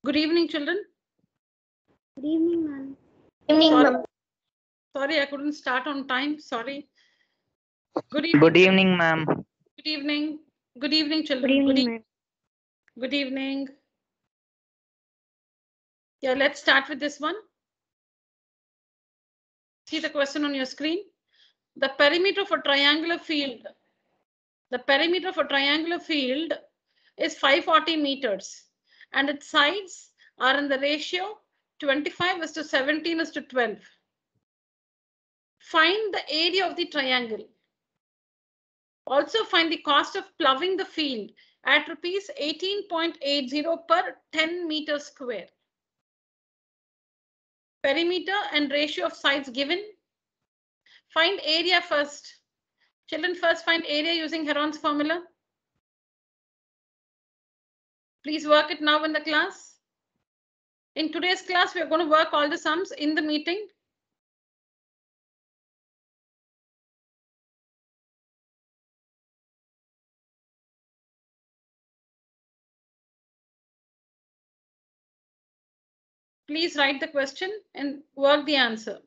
Good evening, children. Good evening, ma'am. Sorry, I couldn't start on time. Sorry. Good evening. Good evening, ma'am. Good evening. Good evening, Good children. evening, ma'am. Good evening. Yeah, let's start with this one. See the question on your screen. The perimeter of a triangular field. The perimeter of a triangular field is 540 meters and its sides are in the ratio 25:17:12. Find the area of the triangle. Also find the cost of ploughing the field at rupees 18.80 per 10 meters square. Perimeter and ratio of sides given. Find area first. Children, first find area using Heron's formula. Please work it now in the class. In today's class, we are going to work all the sums in the meeting. Please write the question and work the answer.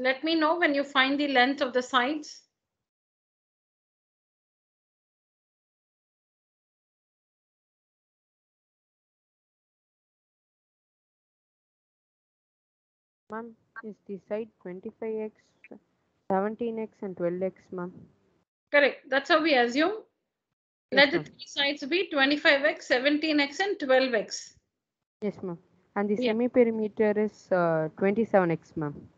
Let me know when you find the length of the sides. Ma'am, is the side 25x, 17x and 12x, ma'am? Correct. That's how we assume. Yes, Let the three sides be 25x, 17x and 12x. Yes, ma'am. And the Yeah. semi-perimeter is 27x, ma'am.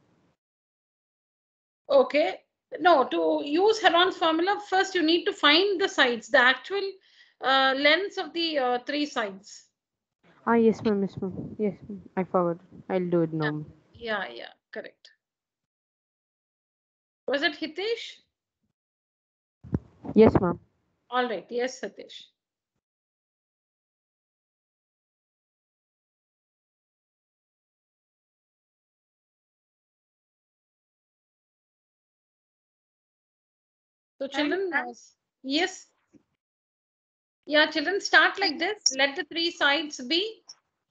Okay. No, to use Heron's formula, first you need to find the sides, the actual lengths of the three sides. Ah, yes, ma'am. Yes, ma'am. Yes, ma'am. I forgot. I'll do it now. Yeah, correct. Was it Hitesh? Yes, ma'am. All right. Yes, Satish. So children, yes. Yeah, children, start like this. Let the three sides be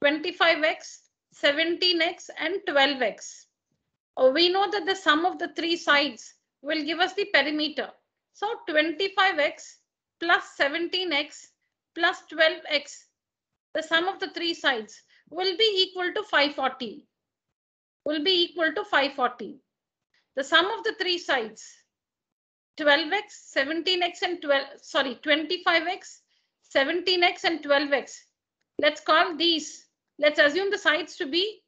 25x, 17x and 12x. We know that the sum of the three sides will give us the perimeter. So 25x plus 17x plus 12x, the sum of the three sides will be equal to 540. Will be equal to 540. The sum of the three sides, 12x, 17x and 25x, 17x and 12x. Let's call these. Let's assume the sides to be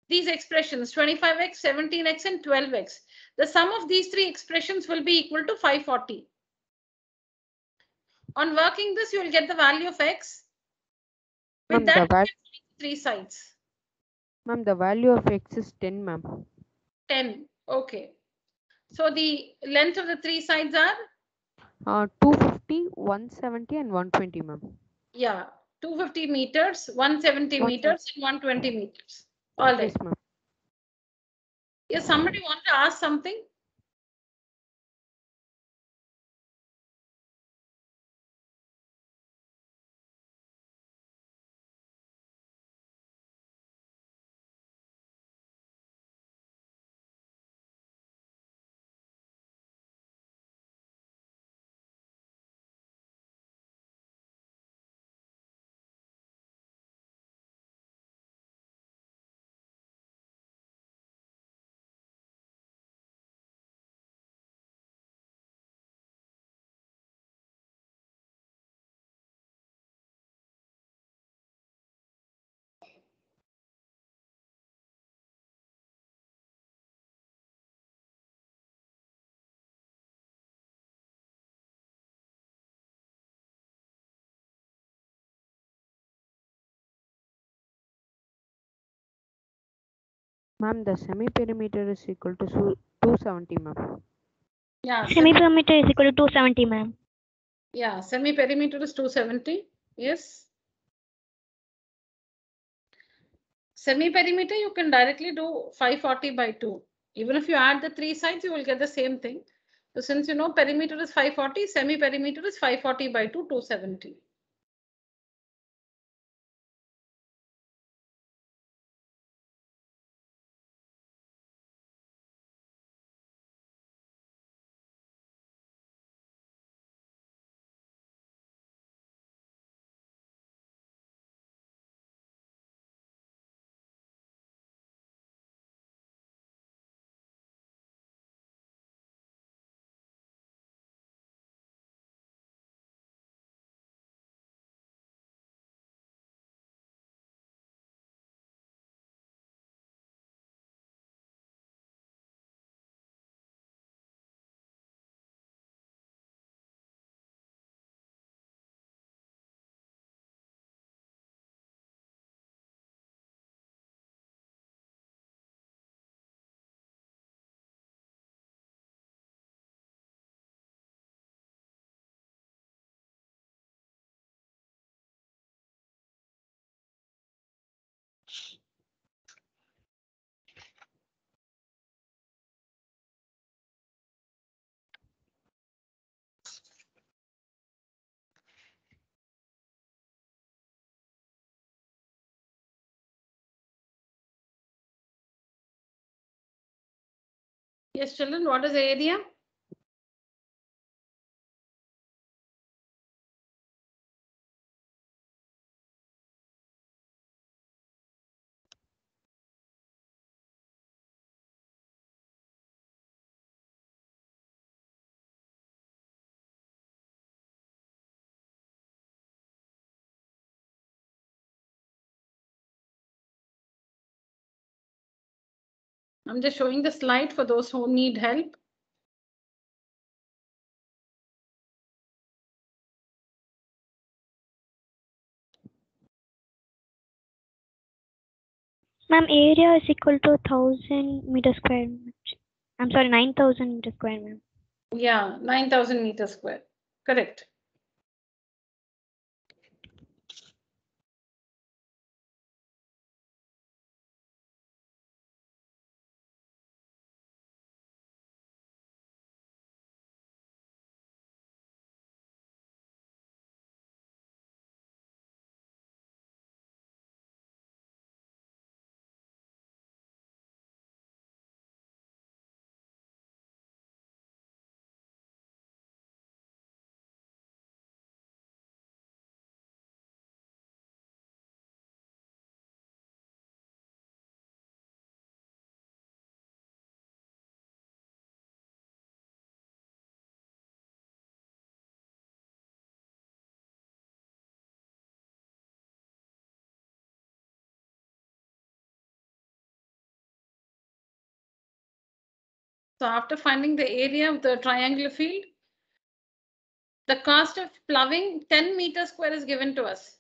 these expressions 25x, 17x and 12x. The sum of these three expressions will be equal to 540. On working this, you will get the value of x. With that, you can find three sides. Ma'am, the value of x is 10, ma'am. 10. Okay. So the length of the three sides are? 250, 170 and 120, ma'am. Yeah, 250 meters, 170 meters and 120 meters. All right. Yes, ma'am. Yes, somebody want to ask something? Ma'am, the semi-perimeter is equal to 270, ma'am. Yeah. Semi-perimeter is equal to 270, ma'am. Yeah, semi-perimeter is 270. Yes. Semi-perimeter, you can directly do 540 by 2. Even if you add the three sides, you will get the same thing. So since you know perimeter is 540, semi-perimeter is 540 by 2, 270. Yes, children, what is the area? I'm just showing the slide for those who need help. Ma'am, area is equal to 1000 meter square. I'm sorry, 9000 meter square, ma'am. Yeah, 9,000 meters square. Correct. So after finding the area of the triangular field, the cost of ploughing 10 meters square is given to us.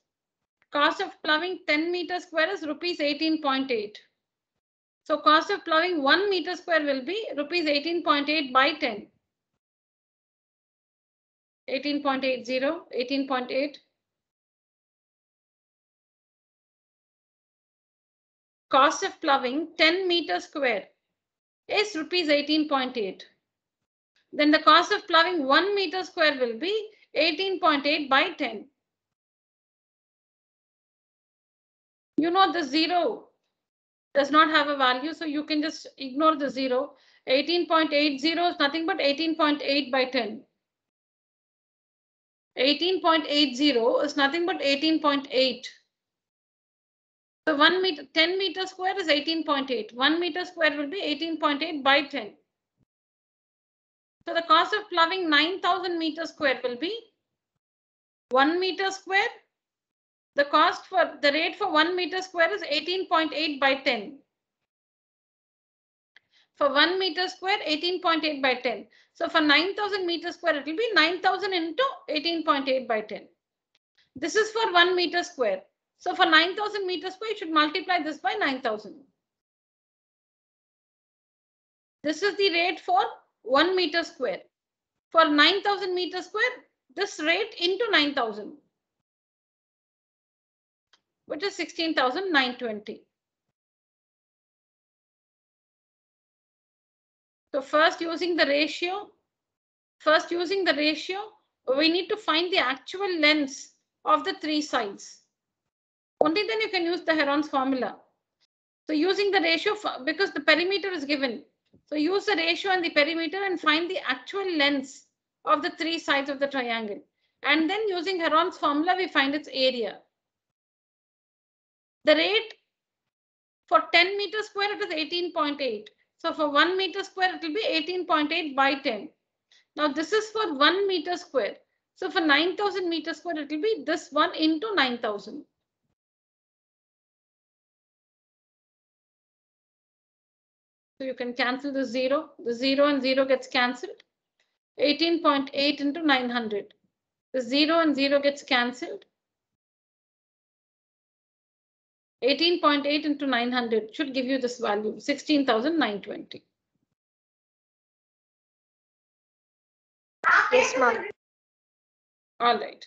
Cost of ploughing 10 meters square is rupees 18.8. So cost of ploughing 1 meter square will be rupees 18.8 by 10. 18.80, 18.8. Cost of ploughing 10 meters square is rupees 18.8. Then the cost of ploughing 1 meter square will be 18.8 by 10. You know the zero does not have a value, so you can just ignore the zero. 18.80 is nothing but 18.8 by 10. 18.80 is nothing but 18.8. So 1 meter, 10 meter square is 18.8. 1 meter square will be 18.8 by 10. So the cost of ploughing 9,000 meter square will be 1 meter square. The cost for the rate for 1 meter square is 18.8 by 10. For 1 meter square, 18.8 by 10. So for 9,000 meter square, it will be 9,000 into 18.8 by 10. This is for 1 meter square. So for 9,000 meter square, you should multiply this by 9,000. This is the rate for 1 meter square. For 9,000 meters square, this rate into 9,000, which is 16,920. So first using the ratio, we need to find the actual lengths of the three sides. Only then you can use the Heron's formula. So using the ratio, because the perimeter is given. So use the ratio and the perimeter and find the actual lengths of the three sides of the triangle. And then using Heron's formula, we find its area. The rate for 10 meters square, it is 18.8. So for 1 meter square, it will be 18.8 by 10. Now this is for 1 meter square. So for 9,000 meters square, it will be this one into 9,000. So you can cancel the 0. The 0 and 0 gets cancelled. 18.8 into 900. The 0 and 0 gets cancelled. 18.8 into 900 should give you this value, 16,920. Yes, ma'am. All right.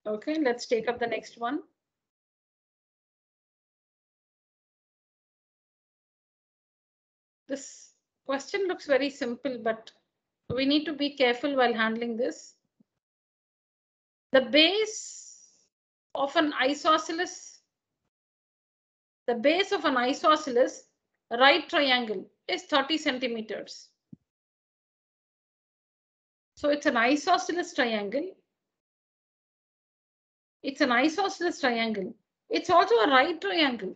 Okay, let's take up the next one. This question looks very simple, but we need to be careful while handling this. The base of an isosceles, right triangle is 30 centimeters. So it's an isosceles triangle. It's also a right triangle.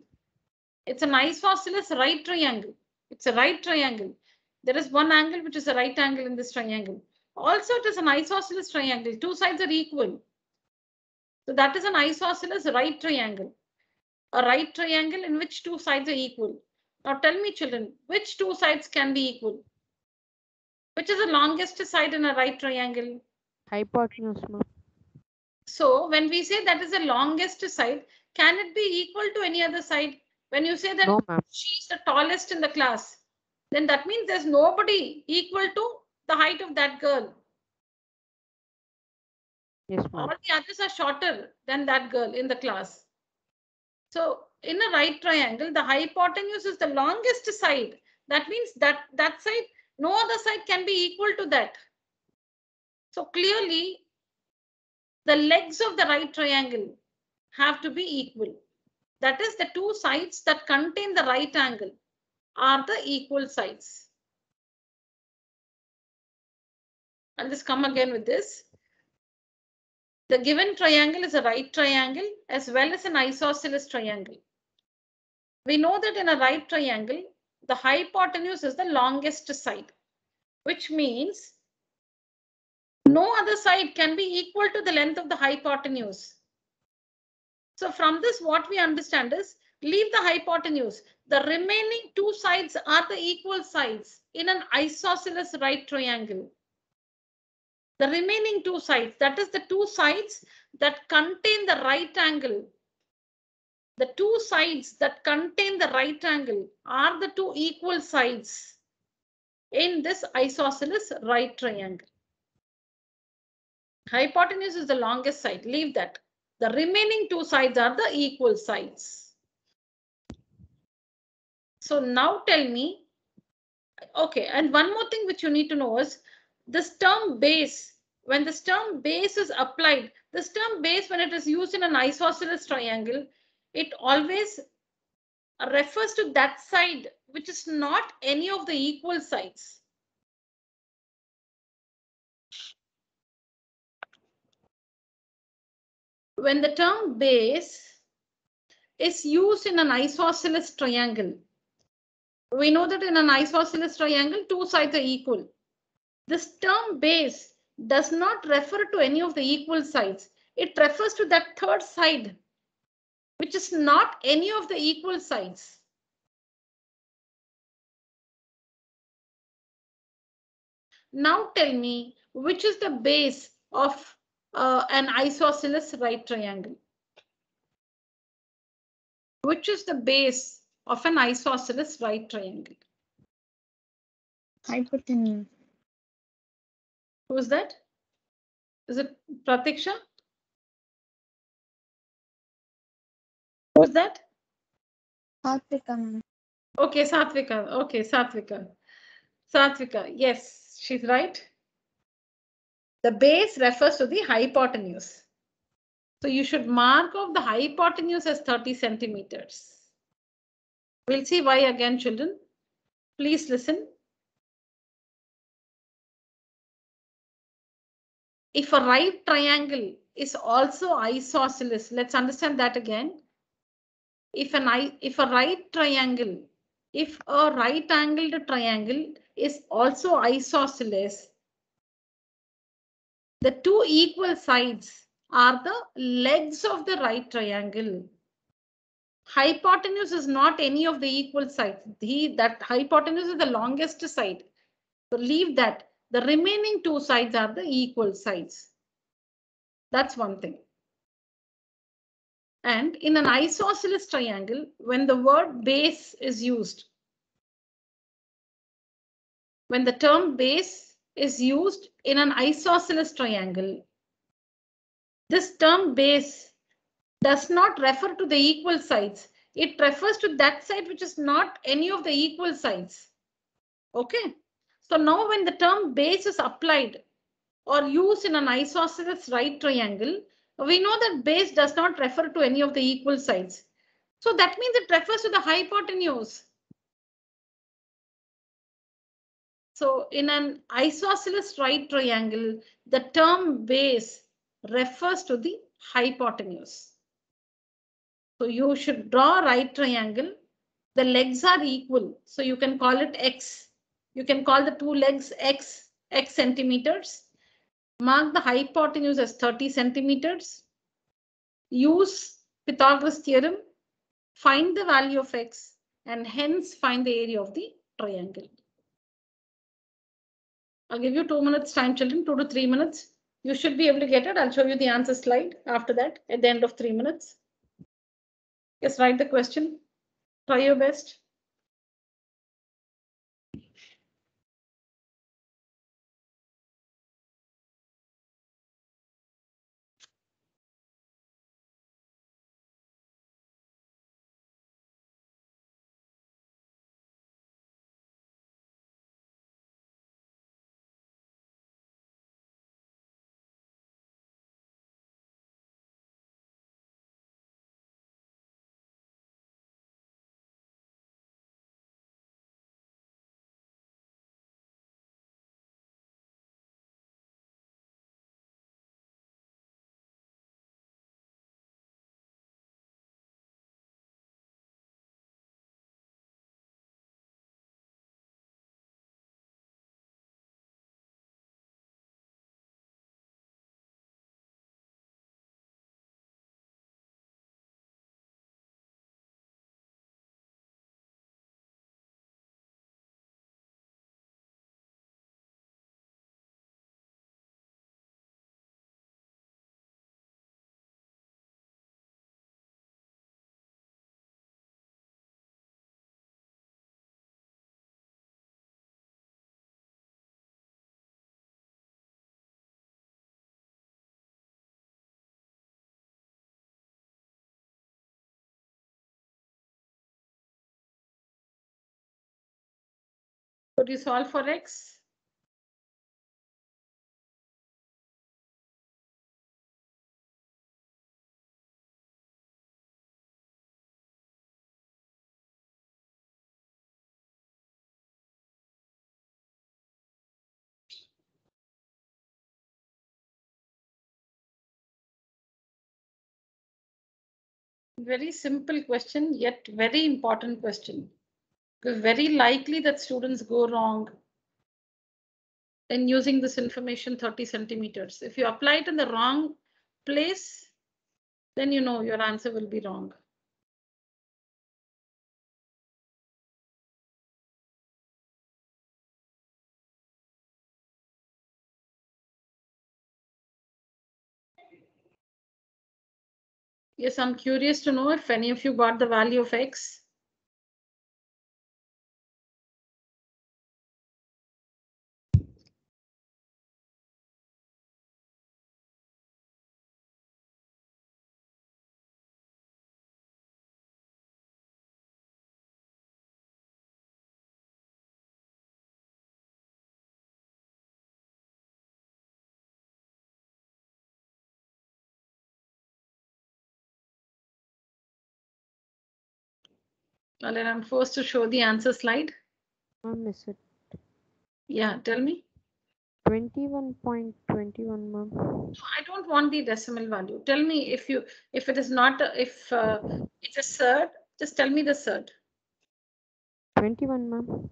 It's an isosceles right triangle. It's a right triangle. There is one angle which is a right angle in this triangle. Also, it is an isosceles triangle. Two sides are equal. So that is an isosceles right triangle. A right triangle in which two sides are equal. Now tell me, children, which two sides can be equal? Which is the longest side in a right triangle? Hypotenuse, ma'am. So when we say that is the longest side, can it be equal to any other side? When you say that No, ma'am. she is the tallest in the class, then that means there's nobody equal to the height of that girl. Yes, ma'am. All the others are shorter than that girl in the class. So in a right triangle, the hypotenuse is the longest side. That means that side, no other side can be equal to that. So clearly, the legs of the right triangle have to be equal. That is, the two sides that contain the right angle are the equal sides. I'll just come again with this. The given triangle is a right triangle as well as an isosceles triangle. We know that in a right triangle, the hypotenuse is the longest side, which means no other side can be equal to the length of the hypotenuse. So from this, what we understand is, leave the hypotenuse. The remaining two sides are the equal sides in an isosceles right triangle. The remaining two sides, that is the two sides that contain the right angle. The two sides that contain the right angle are the two equal sides in this isosceles right triangle. Hypotenuse is the longest side, leave that. The remaining two sides are the equal sides. So now tell me, okay, and one more thing which you need to know is this term base. When this term base is applied, this term base, when it is used in an isosceles triangle, it always refers to that side which is not any of the equal sides. When the term base is used in an isosceles triangle, we know that in an isosceles triangle, two sides are equal. This term base does not refer to any of the equal sides. It refers to that third side, which is not any of the equal sides. Now tell me, which is the base of an isosceles right triangle? Which is the base of an isosceles right triangle? Hypotenuse. Who's that? Is it Pratiksha? Who's that? Satvika, ma'am. Okay, Satvika. Okay, Satvika. Satvika. Yes, she's right. The base refers to the hypotenuse. So you should mark off the hypotenuse as 30 centimeters. We'll see why again, children. Please listen. If a right triangle is also isosceles, let's understand that again. If a right angled triangle is also isosceles, the two equal sides are the legs of the right triangle. Hypotenuse is not any of the equal sides. That hypotenuse is the longest side. So leave that. The remaining two sides are the equal sides. That's one thing. And in an isosceles triangle, when the word base is used, when the term base is used in an isosceles triangle, this term base does not refer to the equal sides. It refers to that side which is not any of the equal sides. Okay. So now when the term base is applied or used in an isosceles right triangle, we know that base does not refer to any of the equal sides. So that means it refers to the hypotenuse. So in an isosceles right triangle, the term base refers to the hypotenuse. So you should draw a right triangle. The legs are equal. So you can call it X. You can call the two legs X centimeters. Mark the hypotenuse as 30 centimeters. Use Pythagoras theorem. Find the value of X and hence find the area of the triangle. I'll give you 2 minutes time, children, 2 to 3 minutes. You should be able to get it. I'll show you the answer slide after that at the end of 3 minutes. Just write the question. Try your best. Could you solve for X? Very simple question, yet very important question. Because very likely that students go wrong in using this information 30 centimeters. If you apply it in the wrong place, then you know your answer will be wrong. Yes, I'm curious to know if any of you got the value of x. Well, then I'm forced to show the answer slide. Ma'am, is it Yeah, tell me. 21.21, ma'am? I don't want the decimal value. Tell me if it is not if it's a third. Just tell me the third. 21, ma'am.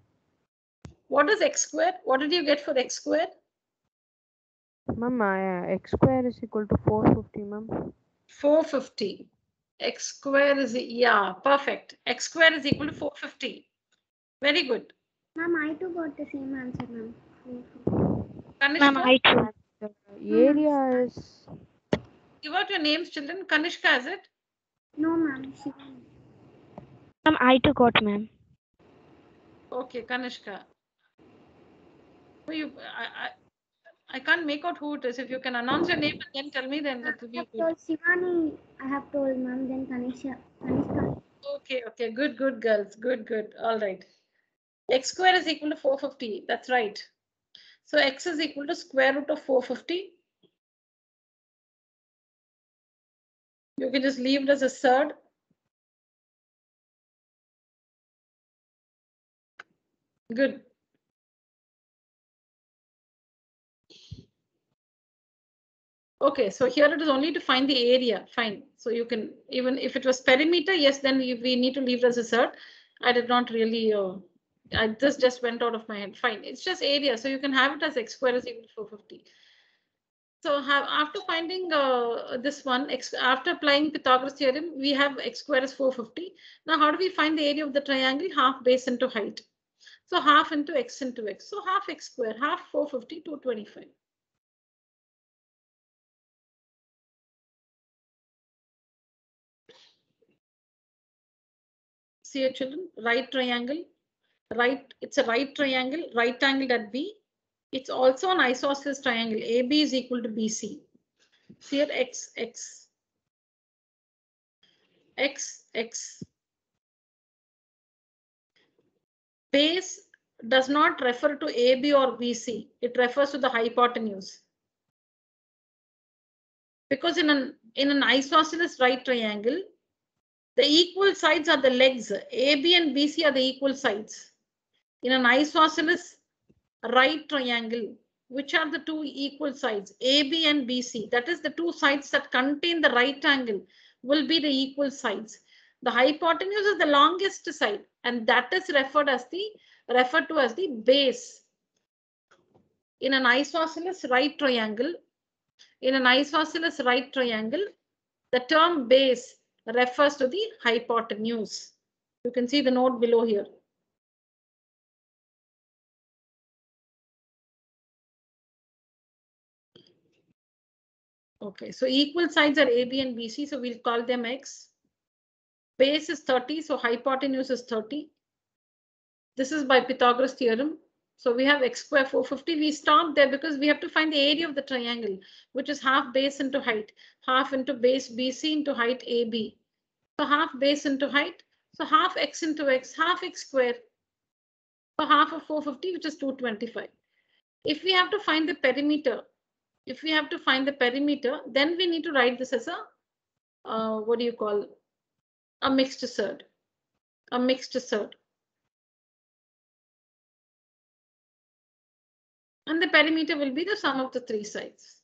What is x squared? What did you get for x squared? Ma'am, x square is equal to 450, ma'am. 450. X square is, yeah, perfect. X square is equal to 450. Very good. Ma'am, I too got the same answer, ma'am. Ma'am, Kanishka, I too. The area is give out your names, children. Kanishka, is it? No, ma'am. Ma'am, I too got, ma'am. Okay, Kanishka. Who you? I can't make out who it is. If you can announce your name and then tell me, then it will I be have good. told Shivani, I have told ma'am, then Kanishka. Okay, good, girls. Good. All right. X square is equal to 450. That's right. So x is equal to square root of 450. You can just leave it as a third. Good. Okay, so here it is only to find the area. Fine. So you can, even if it was perimeter, yes, then we need to leave it as a third. I did not really, this just went out of my head. Fine. It's just area. So you can have it as x square is equal to 450. So after finding this one, after applying Pythagoras theorem, we have x square is 450. Now, how do we find the area of the triangle? Half base into height. So half into x into x. So half x square, half 450, 225. See your children, right triangle, right, it's a right triangle, right angled at B. It's also an isosceles triangle. AB is equal to BC. See here x, x, x, x. Base does not refer to AB or BC. It refers to the hypotenuse. Because in an isosceles right triangle, the equal sides are the legs. AB and BC are the equal sides. In an isosceles right triangle, which are the two equal sides, AB and BC, that is the two sides that contain the right angle, will be the equal sides. The hypotenuse is the longest side, and that is referred to as the base. In an isosceles right triangle, the term base refers to the hypotenuse. You can see the note below here. Okay, so equal sides are AB and BC, so we'll call them X. Base is 30, so hypotenuse is 30. This is by Pythagoras theorem. So we have x square 450. We stop there because we have to find the area of the triangle, which is half base into height, half into base BC into height AB. So half base into height, so half x into x, half x square. So half of 450, which is 225. If we have to find the perimeter, then we need to write this as a, what do you call, a mixed third. And the perimeter will be the sum of the three sides.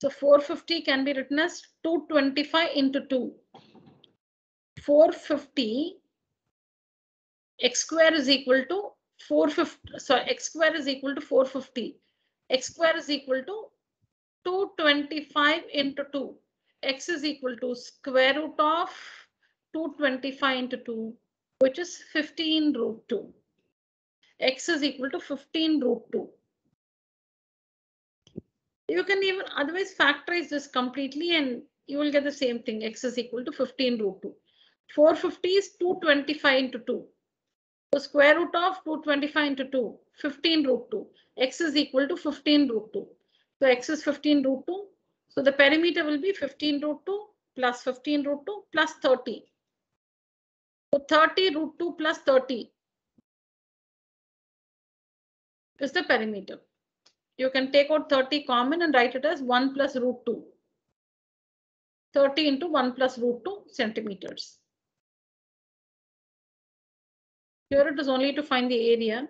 So 450 can be written as 225 into 2. 450 x square is equal to 450. So x square is equal to 450. X square is equal to 225 into 2. x is equal to square root of 225 into 2, which is 15 root 2. X is equal to 15 root 2. You can even otherwise factorize this completely and you will get the same thing. X is equal to 15 root 2. 450 is 225 into 2. So square root of 225 into 2, 15 root 2. X is equal to 15 root 2. So x is 15 root 2. So the perimeter will be 15 root 2 plus 15 root 2 plus 30. So 30 root 2 plus 30 is the perimeter. You can take out 30 common and write it as 1 plus root 2. 30 into 1 plus root 2 centimeters. Here it is only to find the area.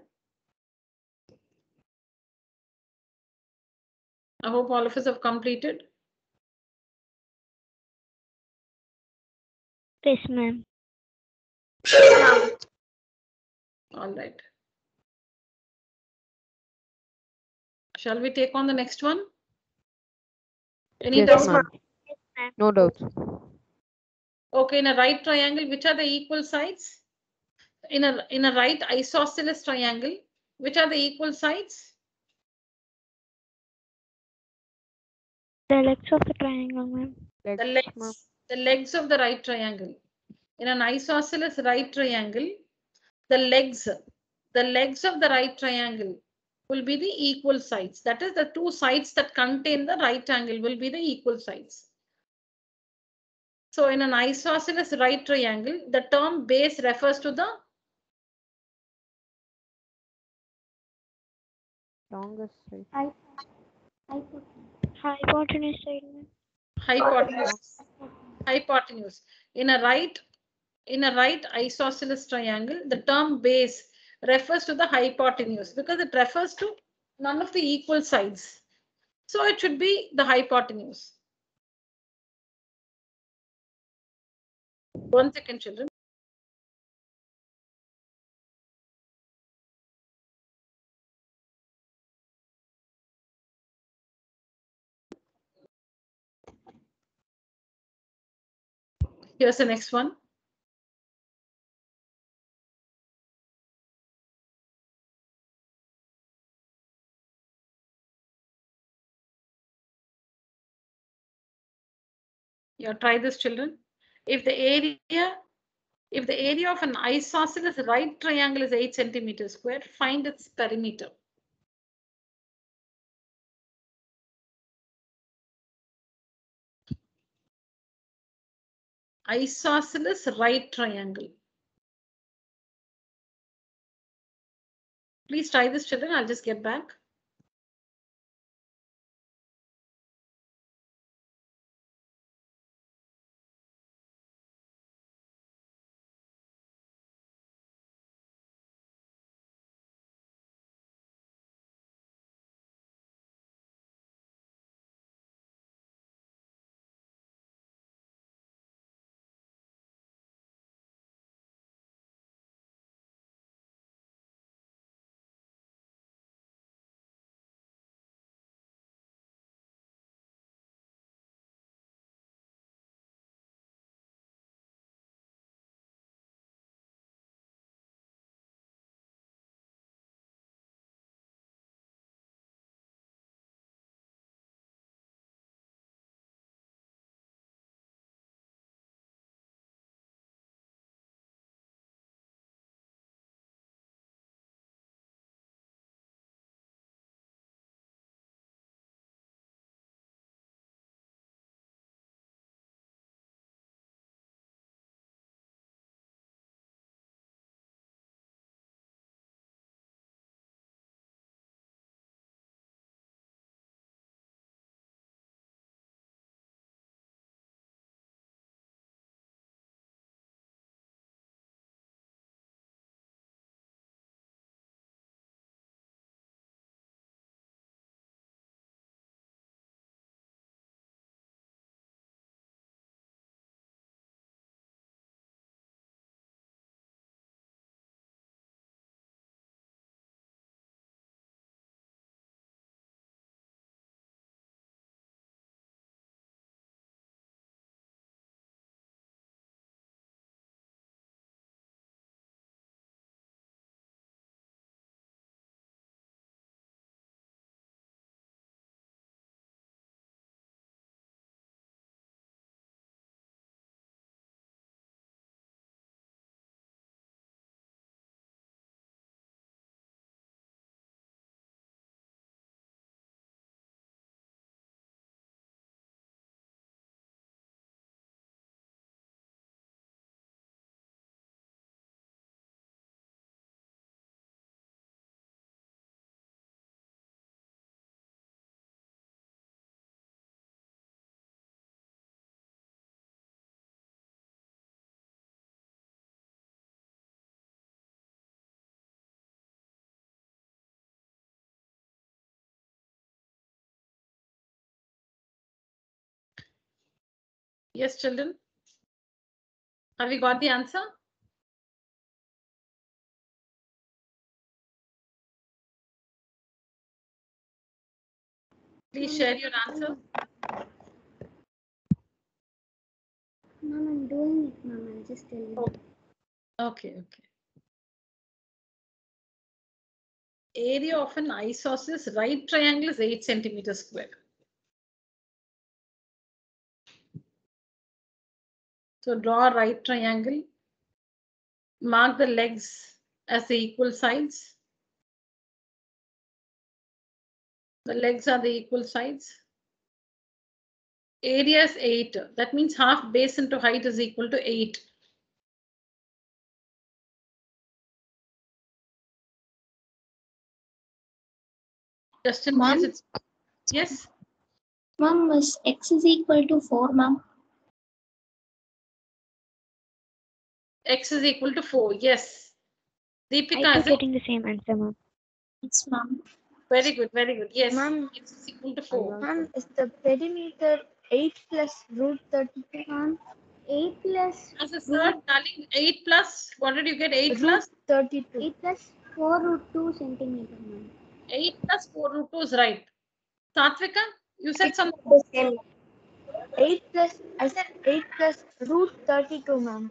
I hope all of us have completed. Yes, ma'am. All right. Shall we take on the next one? Any Yes, doubts? ma'am. No doubts. Okay, in a right triangle, which are the equal sides? In a right isosceles triangle, which are the equal sides? The legs of the triangle, ma'am. The Legs, ma'am. legs. The legs of the right triangle. In an isosceles right triangle, the legs of the right triangle will be the equal sides. That is, the two sides that contain the right angle will be the equal sides. So in an isosceles right triangle, the term base refers to the Longest side. Hypotenuse side, ma'am. hypotenuse. In a right isosceles triangle, the term base refers to the hypotenuse because it refers to none of the equal sides. So it should be the hypotenuse. 1 second, children. Here's the next one. Yeah, try this, children. If the area of an isosceles right triangle is 8 centimeters square, find its perimeter. Isosceles right triangle. Please try this, children. I'll just get back. Yes, children. Have you got the answer? Please share your answer. Ma'am, I'm doing it, ma'am. I'll just tell you. Okay. Area of an isosceles right triangle is 8 centimeters square. So draw a right triangle. Mark the legs as the equal sides. The legs are the equal sides. Area is 8. That means half base into height is equal to 8. Just in case it's... Yes? Ma'am, is x is equal to 4, ma'am? X is equal to 4. Yes. Deepika, I is too it? getting the same answer, ma'am. Yes, ma'am. Very good. Yes. Ma'am, X is equal to 4. Ma'am, is the perimeter 8 plus root 32? Ma'am, 8 plus As a third, darling, 8 plus, what did you get? 8 root plus? 32. 8 plus 4 root 2 centimeter, ma'am. 8 plus 4 root 2 is right. Satvika, you said some... The same. 8 plus, I said 8 plus root 32, ma'am.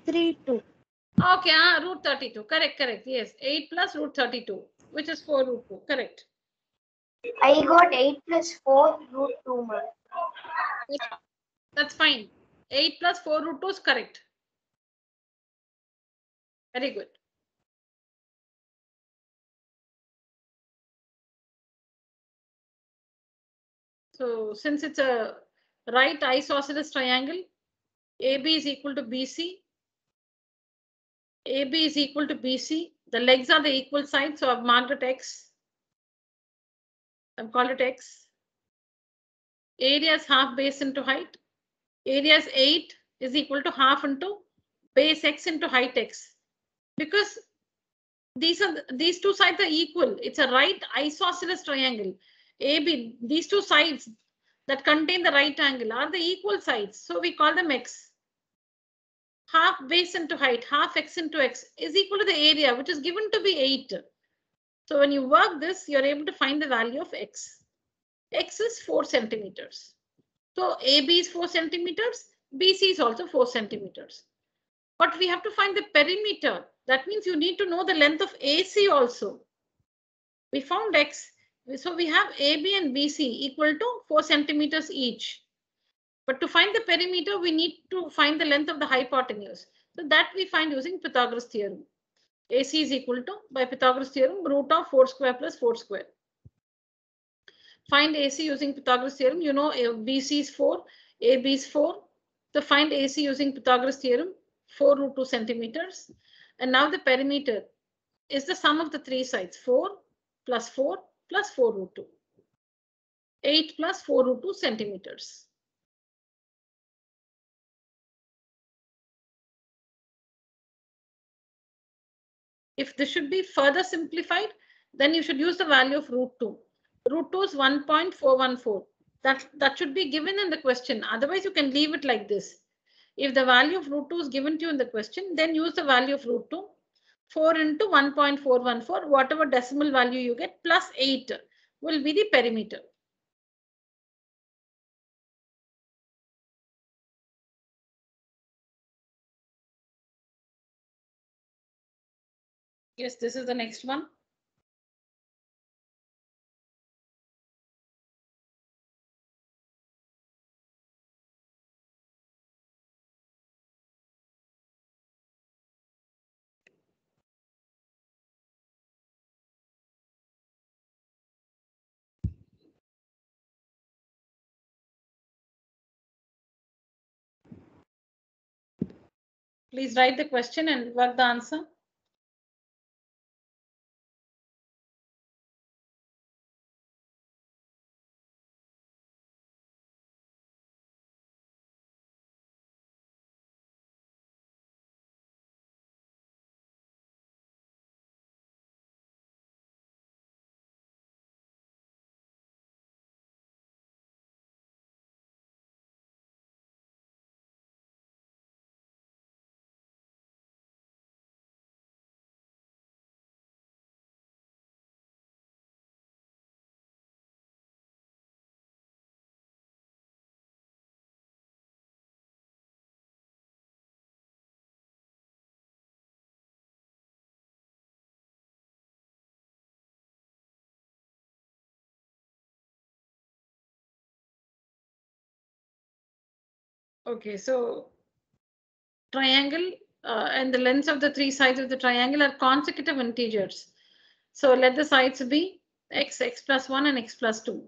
3, 2. Okay, root 32. Correct. Yes, 8 plus root 32, which is 4 root 2. Correct. I got 8 plus 4 root 2, ma'am. That's fine. 8 plus 4 root 2 is correct. Very good. So since it's a right isosceles triangle, AB is equal to BC. AB is equal to BC. The legs are the equal sides, so I've marked it X. I've called it X. Area is half base into height. Area is 8 is equal to half into base X into height X. Because these two sides are equal. It's a right isosceles triangle. AB, these two sides that contain the right angle are the equal sides. So we call them X. Half base into height, half X into X is equal to the area, which is given to be 8. So when you work this, you're able to find the value of X. X is 4 centimeters. So AB is 4 centimeters, BC is also 4 centimeters. But we have to find the perimeter. That means you need to know the length of AC also. We found X. So we have AB and BC equal to 4 centimeters each. But to find the perimeter, we need to find the length of the hypotenuse. So that we find using Pythagoras theorem. AC is equal to, by Pythagoras theorem, root of 4 square plus 4 square. Find AC using Pythagoras theorem. You know BC is 4, AB is 4. So find AC using Pythagoras theorem, 4 root 2 centimeters. And now the perimeter is the sum of the three sides, 4 plus 4 plus 4 root 2. 8 plus 4 root 2 centimeters. If this should be further simplified, then you should use the value of root 2. Root 2 is 1.414. That should be given in the question. Otherwise, you can leave it like this. If the value of root 2 is given to you in the question, then use the value of root 2. 4 into 1.414, whatever decimal value you get, plus 8 will be the perimeter. Yes, this is the next one. Please write the question and work the answer. Okay, so triangle and the lengths of the three sides of the triangle are consecutive integers. So let the sides be x, x plus 1 and x plus 2.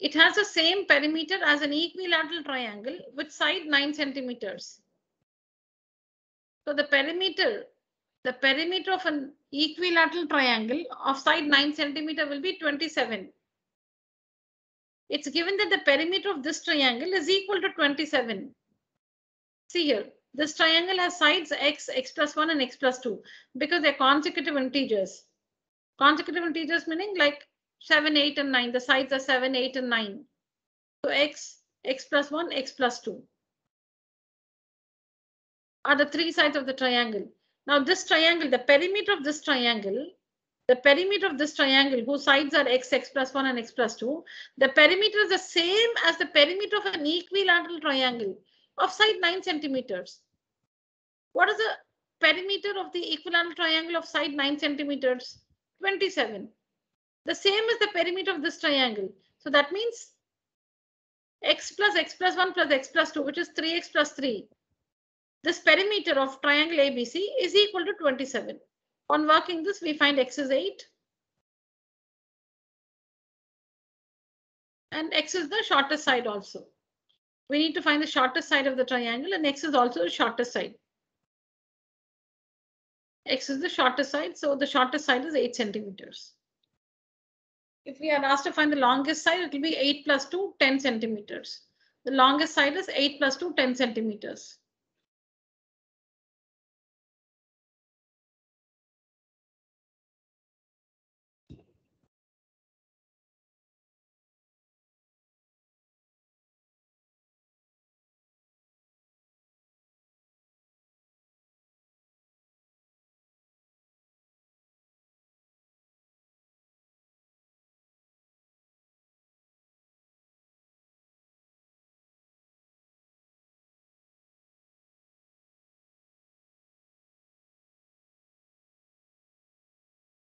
It has the same perimeter as an equilateral triangle with side 9 centimeters. So the perimeter of an equilateral triangle of side 9 centimeter will be 27. It's given that the perimeter of this triangle is equal to 27. See here, this triangle has sides x, x plus 1 and x plus 2 because they're consecutive integers. Consecutive integers meaning like 7, 8 and 9. The sides are 7, 8 and 9. So x, x plus 1, x plus 2 are the three sides of the triangle. Now this triangle, the perimeter of this triangle whose sides are x, x plus 1 and x plus 2, the perimeter is the same as the perimeter of an equilateral triangle of side 9 centimeters. What is the perimeter of the equilateral triangle of side 9 centimeters? 27. The same as the perimeter of this triangle. So that means x plus 1 plus x plus 2, which is 3x plus 3. This perimeter of triangle ABC is equal to 27. On working this, we find x is 8. And x is the shortest side also. We need to find the shortest side of the triangle, and x is also the shortest side. X is the shortest side, so the shortest side is 8 centimeters. If we are asked to find the longest side, it will be 8 plus 2, 10 centimeters. The longest side is 8 plus 2, 10 centimeters.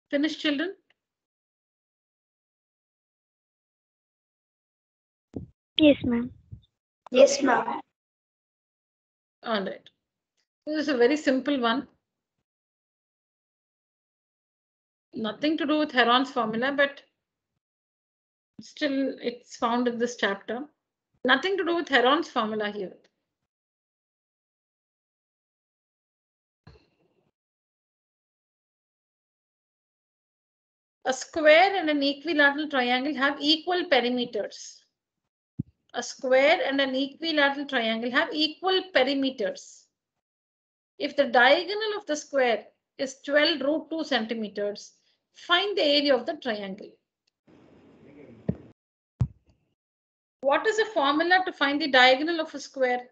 Finished, children? Yes, ma'am. Yes, ma'am. All right. This is a very simple one. Nothing to do with Heron's formula, but still it's found in this chapter. Nothing to do with Heron's formula here. A square and an equilateral triangle have equal perimeters. A square and an equilateral triangle have equal perimeters. If the diagonal of the square is 12 root 2 centimeters, find the area of the triangle. What is the formula to find the diagonal of a square?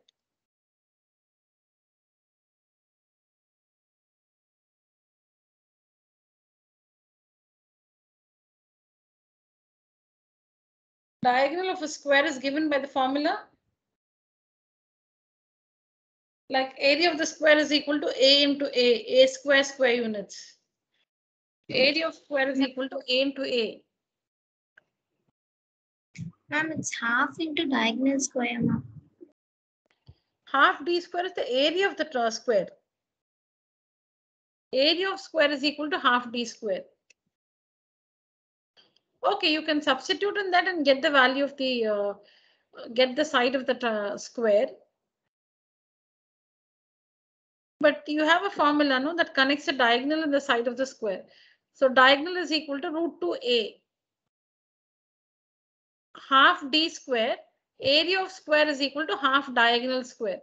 Diagonal of a square is given by the formula like area of the square is equal to A into A square units. Area of square is equal to A into A. Ma'am, it's half into diagonal square, ma'am. Half D square is the area of the square. Area of square is equal to half D square. Okay, you can substitute in that and get the value of the, get the side of the square. But you have a formula, no, that connects the diagonal and the side of the square. So diagonal is equal to root 2A. Half D square, area of square is equal to half diagonal square.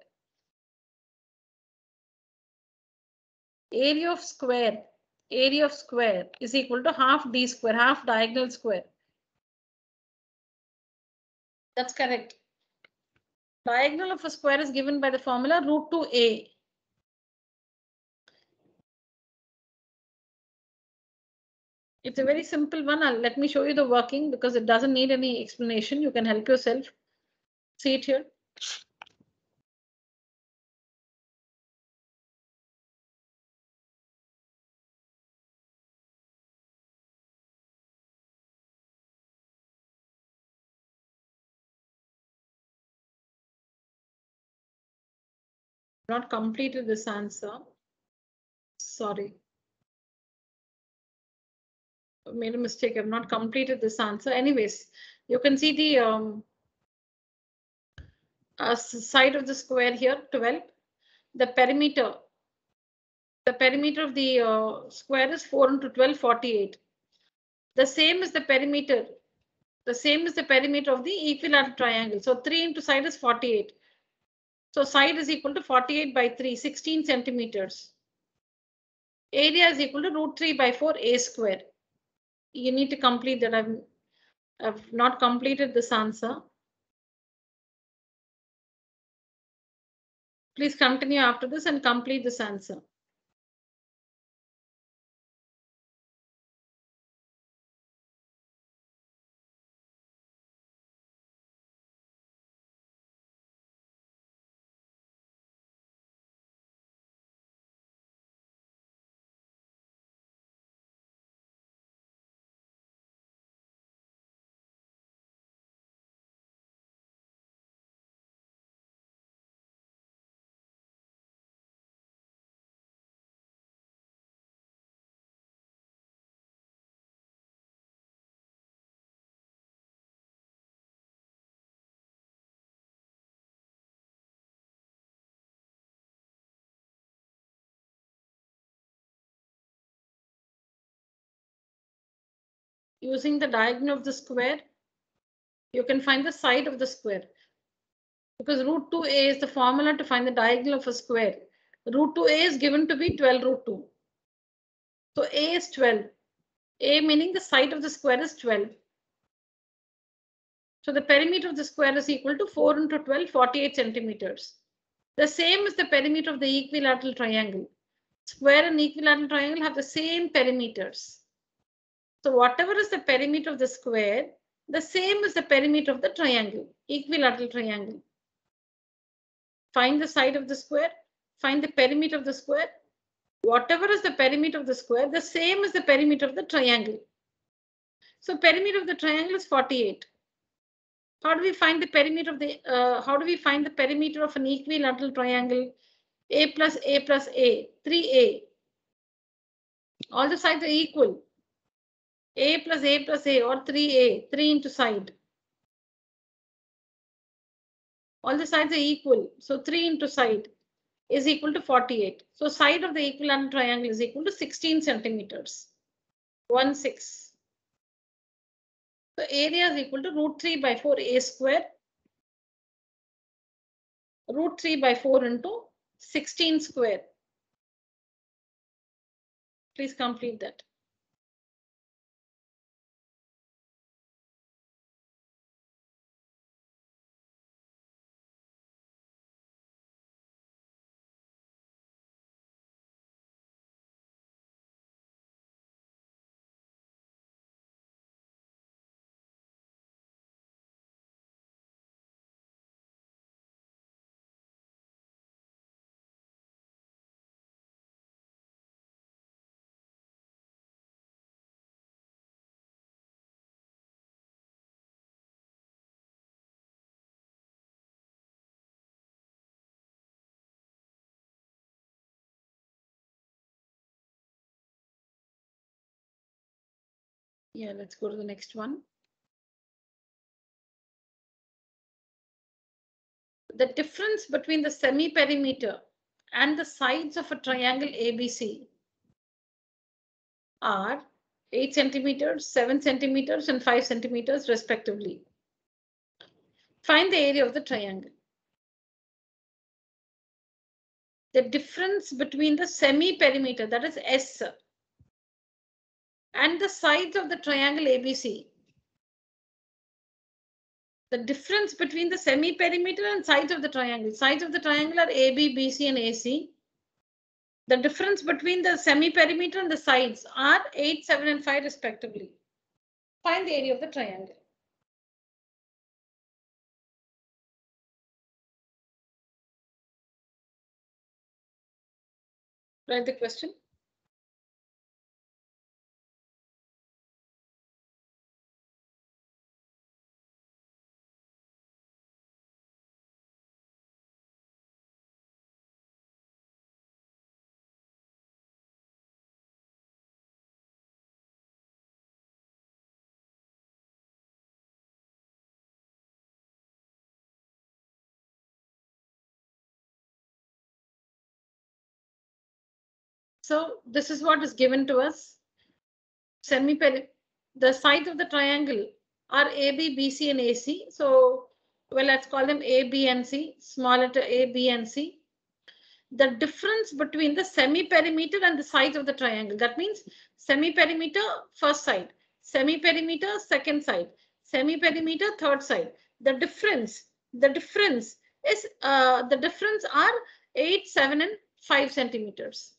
Area of square is equal to half D square, half diagonal square. That's correct. Diagonal of a square is given by the formula root 2A. It's a very simple one. Let me show you the working because it doesn't need any explanation. You can help yourself. See it here. not completed this answer. Sorry. I made a mistake. I've not completed this answer. Anyways, you can see the side of the square here, 12. The perimeter of the square is 4 into 12, 48. The same is the perimeter. The same is the perimeter of the equilateral triangle. So 3 into side is 48. So side is equal to 48 by 3, 16 centimeters. Area is equal to root 3 by 4 a square. You need to complete that. I've not completed this answer. Please continue after this and complete this answer. Using the diagonal of the square, you can find the side of the square. Because root 2a is the formula to find the diagonal of a square. Root 2a is given to be 12 root 2. So a is 12. A meaning the side of the square is 12. So the perimeter of the square is equal to 4 into 12, 48 centimeters. The same is the perimeter of the equilateral triangle. Square and equilateral triangle have the same perimeters. So whatever is the perimeter of the square, the same is the perimeter of the triangle, equilateral triangle. Find the side of the square, find the perimeter of the square. Whatever is the perimeter of the square, the same is the perimeter of the triangle. So perimeter of the triangle is 48. How do we find the perimeter of an equilateral triangle? A plus A plus A, 3A. All the sides are equal. A plus A plus A or 3A, 3 into side. All the sides are equal. So 3 into side is equal to 48. So side of the equilateral triangle is equal to 16 centimeters. 1, 6. So area is equal to root 3 by 4 a square. Root 3 by 4 into 16 square. Please complete that. Yeah, let's go to the next one. The difference between the semi-perimeter and the sides of a triangle ABC are 8 centimeters, 7 centimeters, and 5 centimeters respectively. Find the area of the triangle. The difference between the semi-perimeter, that is S, and the sides of the triangle ABC. The difference between the semi-perimeter and sides of the triangle. Sides of the triangle are AB, BC, and AC. The difference between the semi-perimeter and the sides are 8, 7, and 5 respectively. Find the area of the triangle. Write the question. So this is what is given to us. The sides of the triangle are AB, BC, and AC. So, well, let's call them A, B, and C. Small letter A, B, and C. The difference between the semi-perimeter and the sides of the triangle. That means semi-perimeter, first side. Semi-perimeter, second side. Semi-perimeter, third side. The difference is the difference are 8, 7, and 5 centimeters.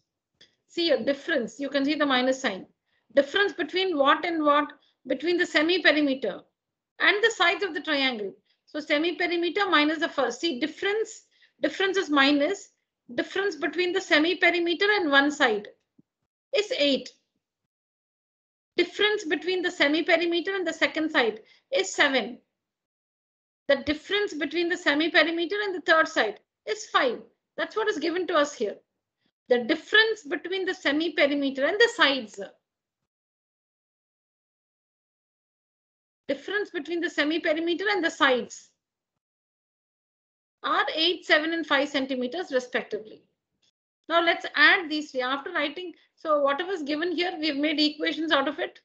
See a difference. You can see the minus sign. Difference between what and what? Between the semi-perimeter and the sides of the triangle. So semi-perimeter minus the first. See difference is minus. Difference between the semi-perimeter and one side is 8. Difference between the semi-perimeter and the second side is 7. The difference between the semi-perimeter and the third side is 5. That's what is given to us here. The difference between the semi-perimeter and the sides. Difference between the semi-perimeter and the sides are 8, 7, and 5 centimeters respectively. Now let's add these three after writing. So whatever is given here, we've made equations out of it.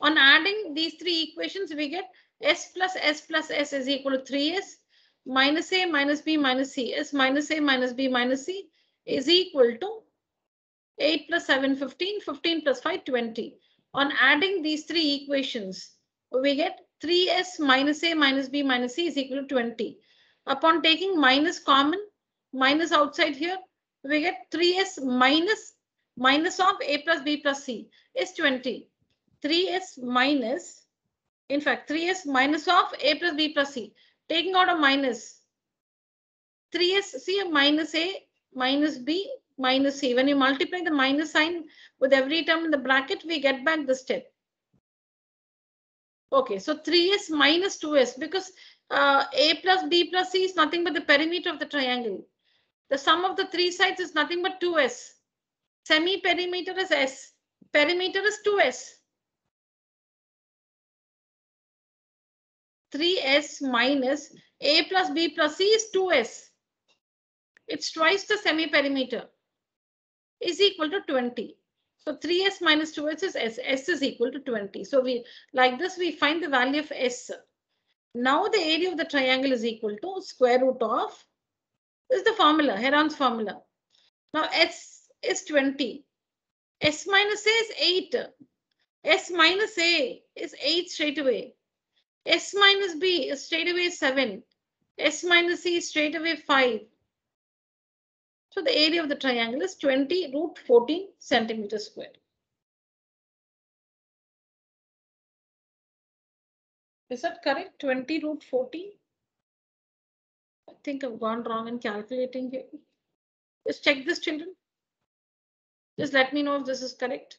On adding these three equations, we get S plus S is equal to 3S minus A minus B minus C. S minus A minus B minus C is equal to 8 plus 7, 15, 15 plus 5, 20. On adding these three equations, we get 3S minus A minus B minus C is equal to 20. Upon taking minus common, minus outside here, we get 3S minus of A plus B plus C is 20. 3S minus, in fact, 3S minus of A plus B plus C. Taking out a minus, 3S, see a minus A minus B minus C. When you multiply the minus sign with every term in the bracket, we get back the step. Okay, so 3S minus 2S because A plus B plus C is nothing but the perimeter of the triangle. The sum of the three sides is nothing but 2S. Semi-perimeter is S. Perimeter is 2S. 3S minus A plus B plus C is 2S. It's twice the semi-perimeter. Is equal to 20. So 3S minus 2S is S. S is equal to 20. So we like this, we find the value of S. Now the area of the triangle is equal to square root of, this is the formula, Heron's formula. Now S is 20. S minus A is 8. S minus A is 8 straight away. S minus B is straight away 7. S minus C is straight away 5. So the area of the triangle is 20 root 14 centimeters square. Is that correct? 20 root 14? I think I've gone wrong in calculating here. Just check this, children. Just let me know if this is correct.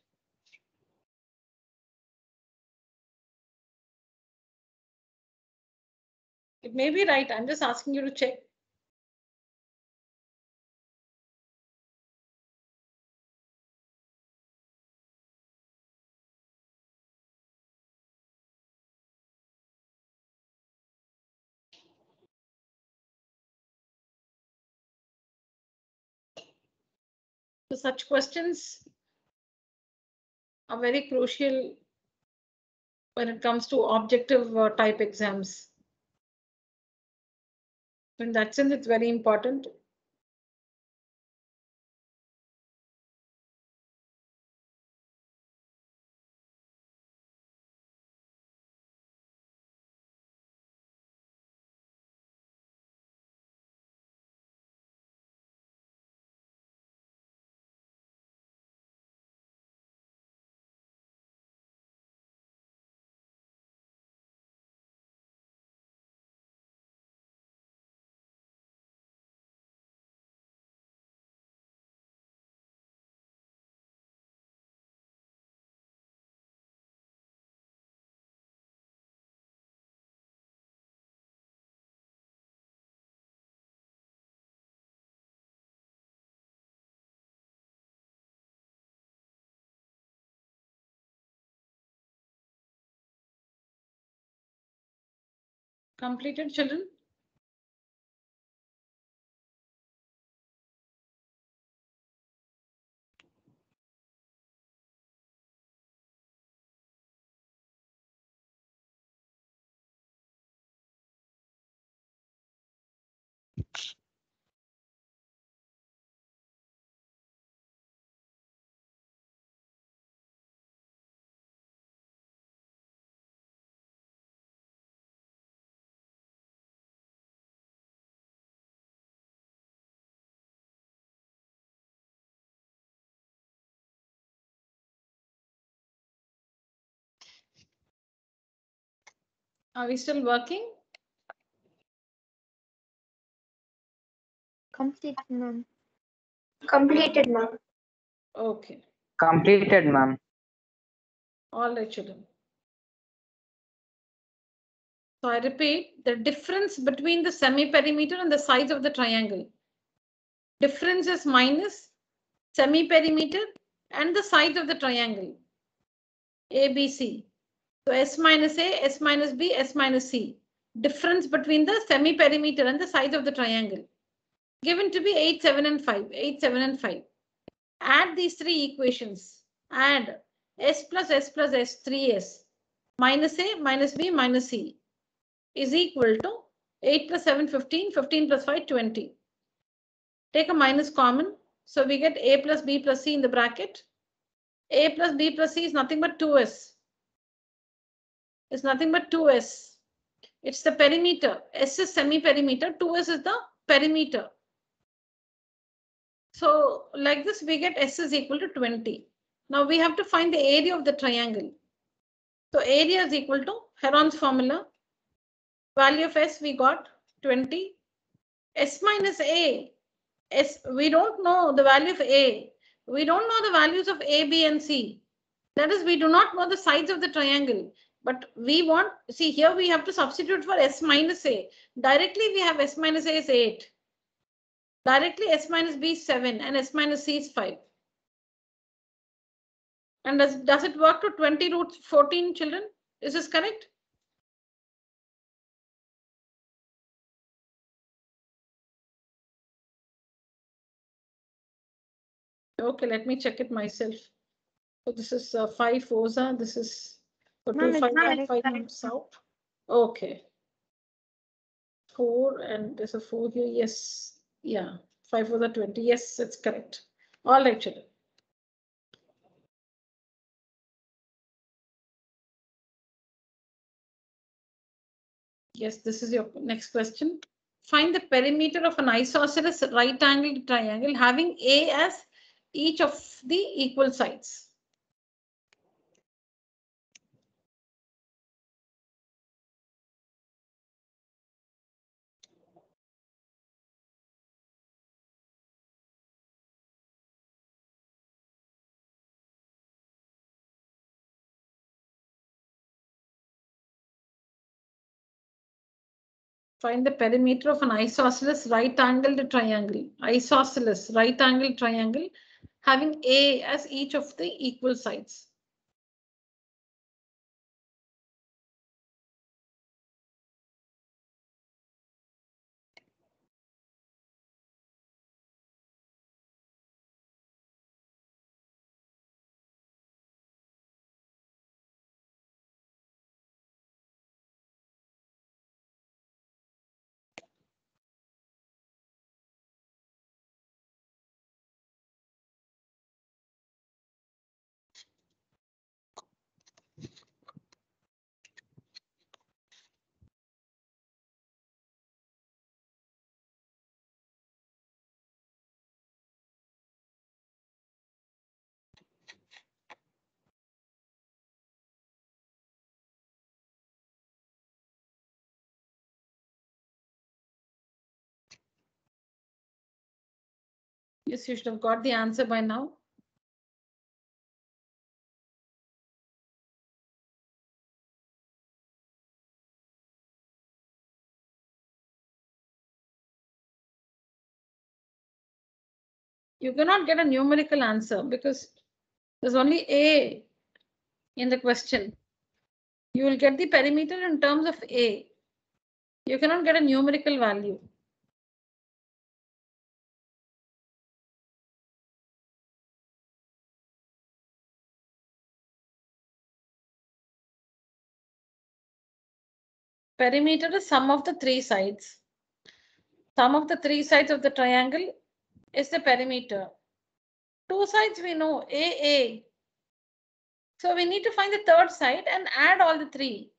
It may be right. I'm just asking you to check. So such questions are very crucial when it comes to objective type exams. In that sense, it's very important. Completed, children? Are we still working? Complete, ma'am. Completed, ma'am. Okay. Completed, ma'am. All right, children. So I repeat, the difference between the semi-perimeter and the sides of the triangle. Difference is minus semi-perimeter and the sides of the triangle. ABC. So S minus A, S minus B, S minus C. Difference between the semi-perimeter and the sides of the triangle. Given to be 8, 7 and 5. 8, 7 and 5. Add these three equations. Add S plus S plus S, 3S. Minus A, minus B, minus C is equal to 8 plus 7, 15. 15 plus 5, 20. Take a minus common. So we get A plus B plus C in the bracket. A plus B plus C is nothing but 2S. It's nothing but 2S. It's the perimeter. S is semi-perimeter. 2S is the perimeter. So like this, we get S is equal to 20. Now we have to find the area of the triangle. So area is equal to Heron's formula. Value of S we got 20. S minus A. S, we don't know the value of A. We don't know the values of A, B, and C. That is, we do not know the sides of the triangle. But we want, see here we have to substitute for S minus A. Directly we have S minus A is 8. Directly S minus B is 7 and S minus C is 5. And does it work to 20 root 14 children? Is this correct? Okay, let me check it myself. So this is 5 fosa. This is for 2, 5, 1, 5 south. Okay. 4 and there's a 4 here. Yes. Yeah. 5 for the 20. Yes, it's correct. All right, children. Yes, this is your next question. Find the perimeter of an isosceles right-angled triangle having A as each of the equal sides. Find the perimeter of an isosceles right-angled triangle. Isosceles right-angled triangle having A as each of the equal sides. Yes, you should have got the answer by now. You cannot get a numerical answer because there's only A in the question. You will get the perimeter in terms of A. You cannot get a numerical value. Perimeter is sum of the three sides. Sum of the three sides of the triangle is the perimeter. Two sides we know, AA. So we need to find the third side and add all the three.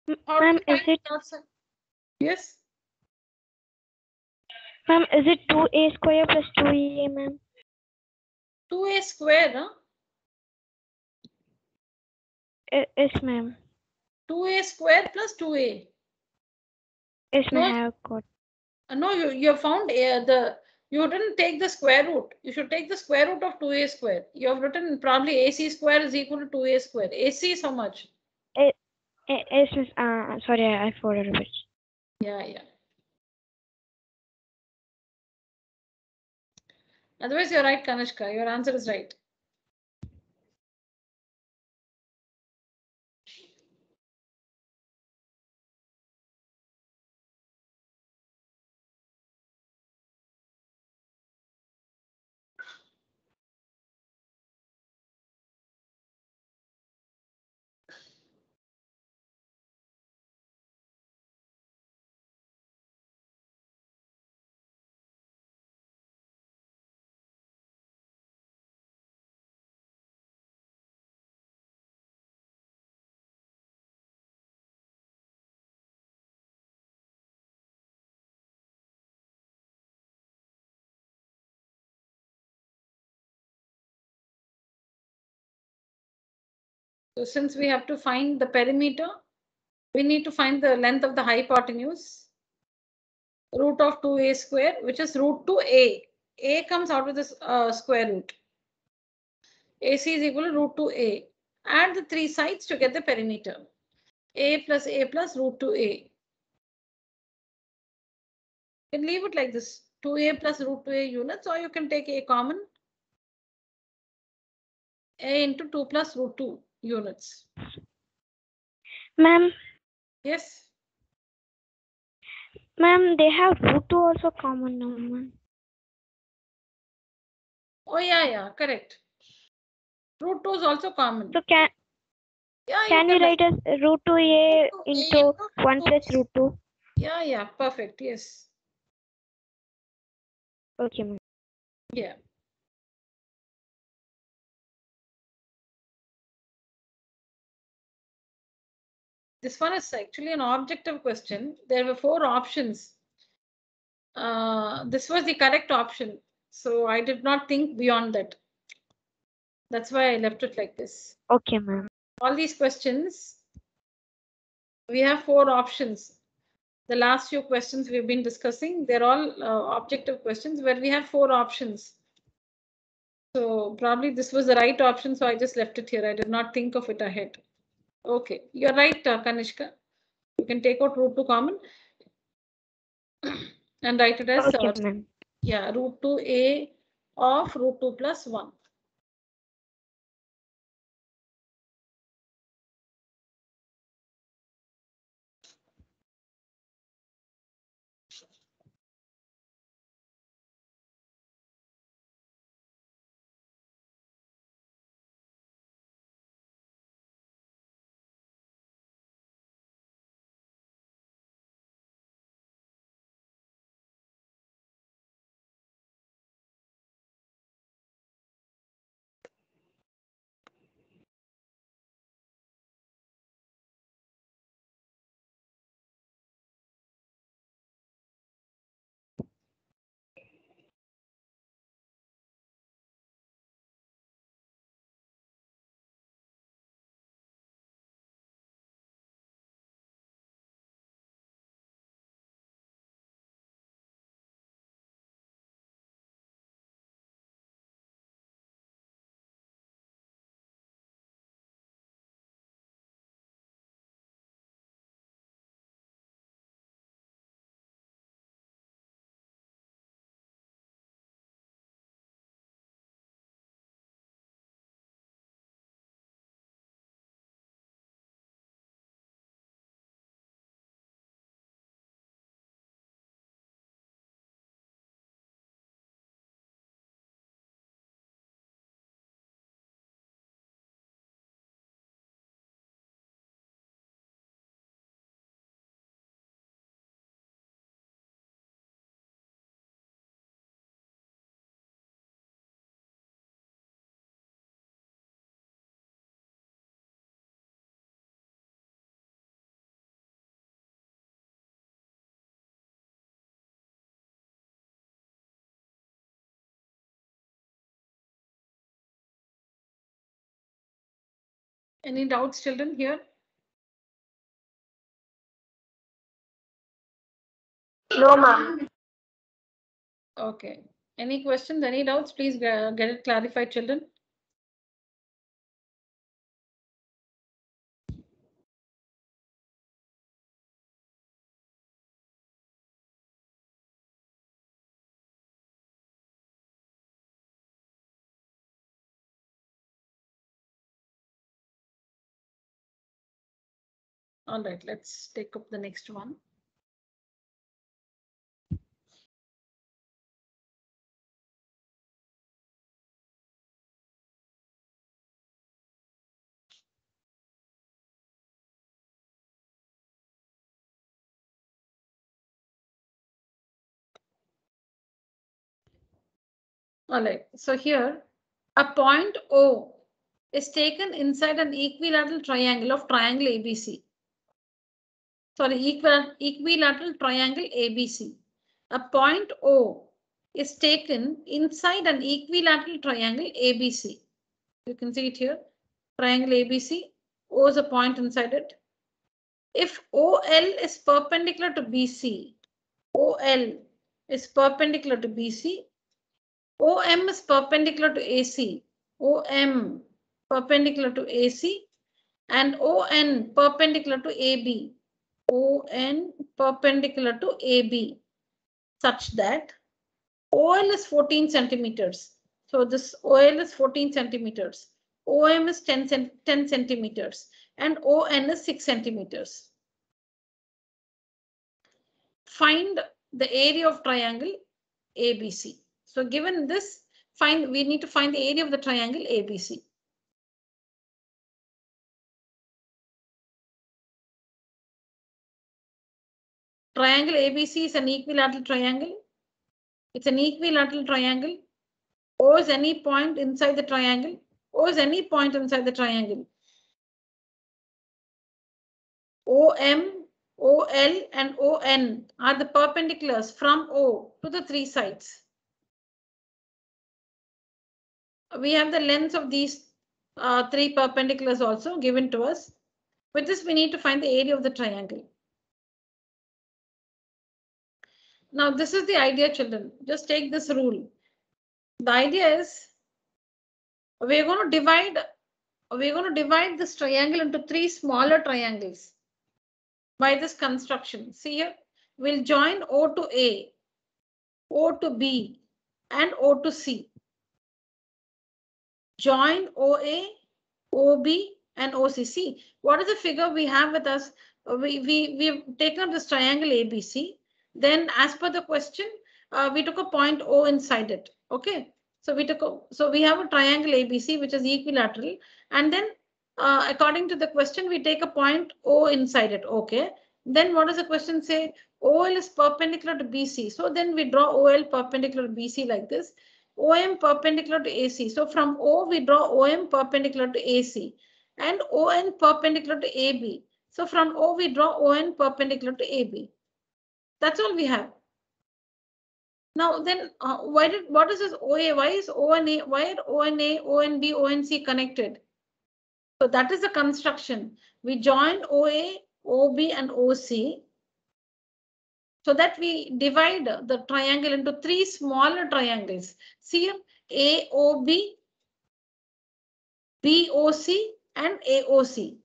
Ma'am, is it? Yes. Ma'am, is it 2A square plus 2EA, ma'am? 2A square, huh? Yes, ma'am. 2a square plus 2a. Yes, ma'am. No, I have got. no, you have found you didn't take the square root. You should take the square root of 2a square. You have written probably ac square is equal to 2a square. AC is how much? Yes, miss. Sorry, I forgot a bit. Yeah. Otherwise, you're right, Kanishka. Your answer is right. So since we have to find the perimeter, we need to find the length of the hypotenuse. Root of 2a square, which is root 2a. A comes out with this square root. AC is equal to root 2a. Add the three sides to get the perimeter. A plus root 2a. You can leave it like this. 2a plus root 2a units, or you can take a common. A into 2 plus root 2 units. Ma'am, Yes. ma'am, they have root 2 also common now, ma'am. Oh, yeah, correct. Root 2 is also common. So can we write as root 2a into 1 plus root 2? Yeah, perfect. Yes. Okay, ma'am. Yeah. This one is actually an objective question. There were 4 options. This was the correct option. So I did not think beyond that. That's why I left it like this. Okay, ma'am. All these questions, we have 4 options. The last few questions we've been discussing, they're all objective questions where we have 4 options. So probably this was the right option, so I just left it here. I did not think of it ahead. Okay, you're right, Kanishka. You can take out root 2 common and write it as Okay, ma'am. yeah, root 2a of root 2 plus 1. Any doubts, children, here? No, ma'am. Okay. Any questions, any doubts? Please get it clarified, children. All right, let's take up the next one. All right, so here a point O is taken inside an equilateral triangle of triangle ABC. Sorry, equilateral triangle ABC. A point O is taken inside an equilateral triangle ABC. You can see it here. Triangle ABC. O is a point inside it. If OL is perpendicular to BC, OL is perpendicular to BC, OM is perpendicular to AC, OM perpendicular to AC, and ON perpendicular to AB, ON perpendicular to AB, such that OL is 14 centimeters. So this OL is 14 centimeters, OM is 10 centimeters, and ON is 6 centimeters. Find the area of triangle ABC. So given this, we need to find the area of the triangle ABC. Triangle ABC is an equilateral triangle. It's an equilateral triangle. O is any point inside the triangle. O is any point inside the triangle. OM, OL, and ON are the perpendiculars from O to the three sides. We have the lengths of these three perpendiculars also given to us. With this, we need to find the area of the triangle. Now, this is the idea, children. Just take this rule. The idea is we're going to divide this triangle into three smaller triangles by this construction. See here, we'll join O to A, O to B, and O to C. Join OA, OB, and OC. See, what is the figure we have with us? We've taken up this triangle ABC. Then, as per the question, we took a point O inside it. Okay. So we have a triangle ABC, which is equilateral. And then, according to the question, we take a point O inside it. Okay. Then what does the question say? OL is perpendicular to BC. So then we draw OL perpendicular to BC like this. OM perpendicular to AC. So from O, we draw OM perpendicular to AC. And ON perpendicular to AB. So from O, we draw ON perpendicular to AB. That's all we have. Now then, what is this OA? Why is ONA? Why are ONA, ONB, ONC connected? So that is the construction. We join OA, OB, and OC so that we divide the triangle into three smaller triangles. See here, AOB, BOC, and AOC.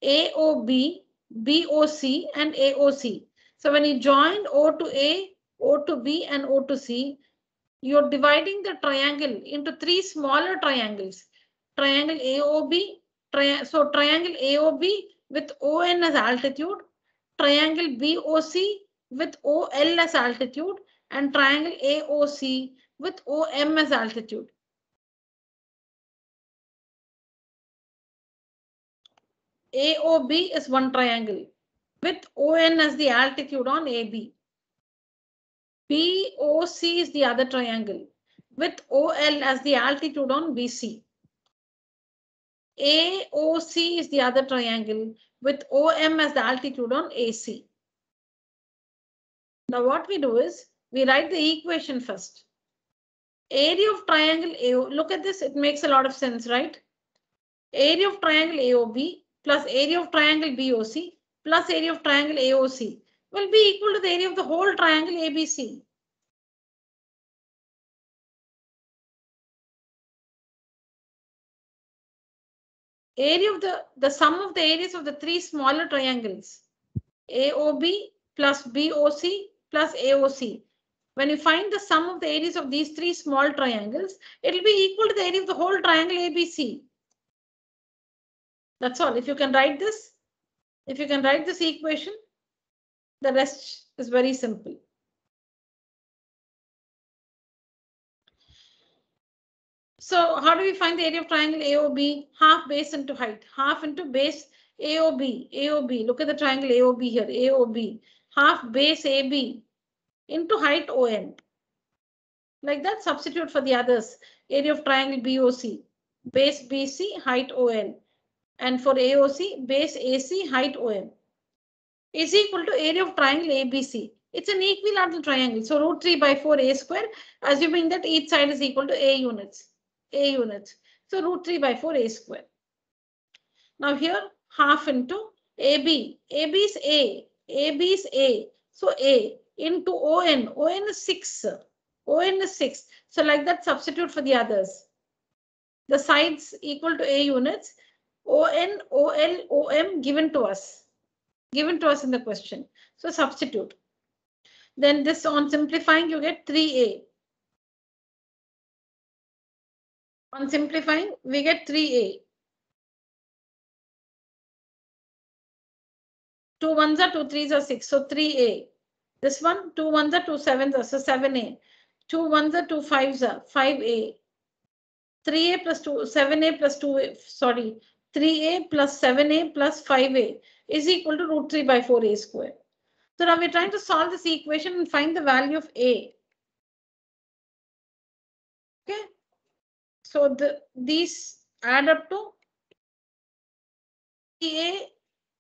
AOB, BOC, and AOC. So when you join O to A, O to B, and O to C, you're dividing the triangle into three smaller triangles. Triangle AOB, so triangle AOB with ON as altitude, triangle BOC with OL as altitude, and triangle AOC with OM as altitude. AOB is one triangle with ON as the altitude on AB. BOC is the other triangle with OL as the altitude on BC. AOC is the other triangle with OM as the altitude on AC. Now what we do is we write the equation first. Area of triangle AO, look at this, it makes a lot of sense, right? Area of triangle AOB plus area of triangle BOC plus area of triangle AOC. will be equal to the area of the whole triangle ABC. Area of the sum of the areas of the three smaller triangles, AOB plus BOC plus AOC. When you find the sum of the areas of these three small triangles, it will be equal to the area of the whole triangle ABC. That's all. If you can write this equation, the rest is very simple. So how do we find the area of triangle AOB? Half base into height. Half into base AOB. AOB. Look at the triangle AOB here. AOB. Half base AB into height ON. Like that, substitute for the others. Area of triangle BOC. Base BC, height ON. And for AOC, base AC, height OM. Is equal to area of triangle ABC. It's an equilateral triangle. So root 3 by 4 A square, assuming that each side is equal to A units. A units. So root 3 by 4 A square. Now here, half into AB. AB is A. AB is A. So A into ON. ON is 6. ON is 6. So like that, substitute for the others. The sides equal to A units. ON, OL, OM given to us in the question. So substitute. Then this on simplifying, you get 3A. On simplifying, we get 3A. 2 1s are 2 3s are 6. So 3A. This one, 2 1s are 2 7s are, so 7A. 2 1s are 2 5s are 5A. 3A plus 2, 7A plus 2A, sorry, 3A plus 7A plus 5A is equal to root 3 by 4A square. So now we're trying to solve this equation and find the value of A. Okay. So these add up to 3A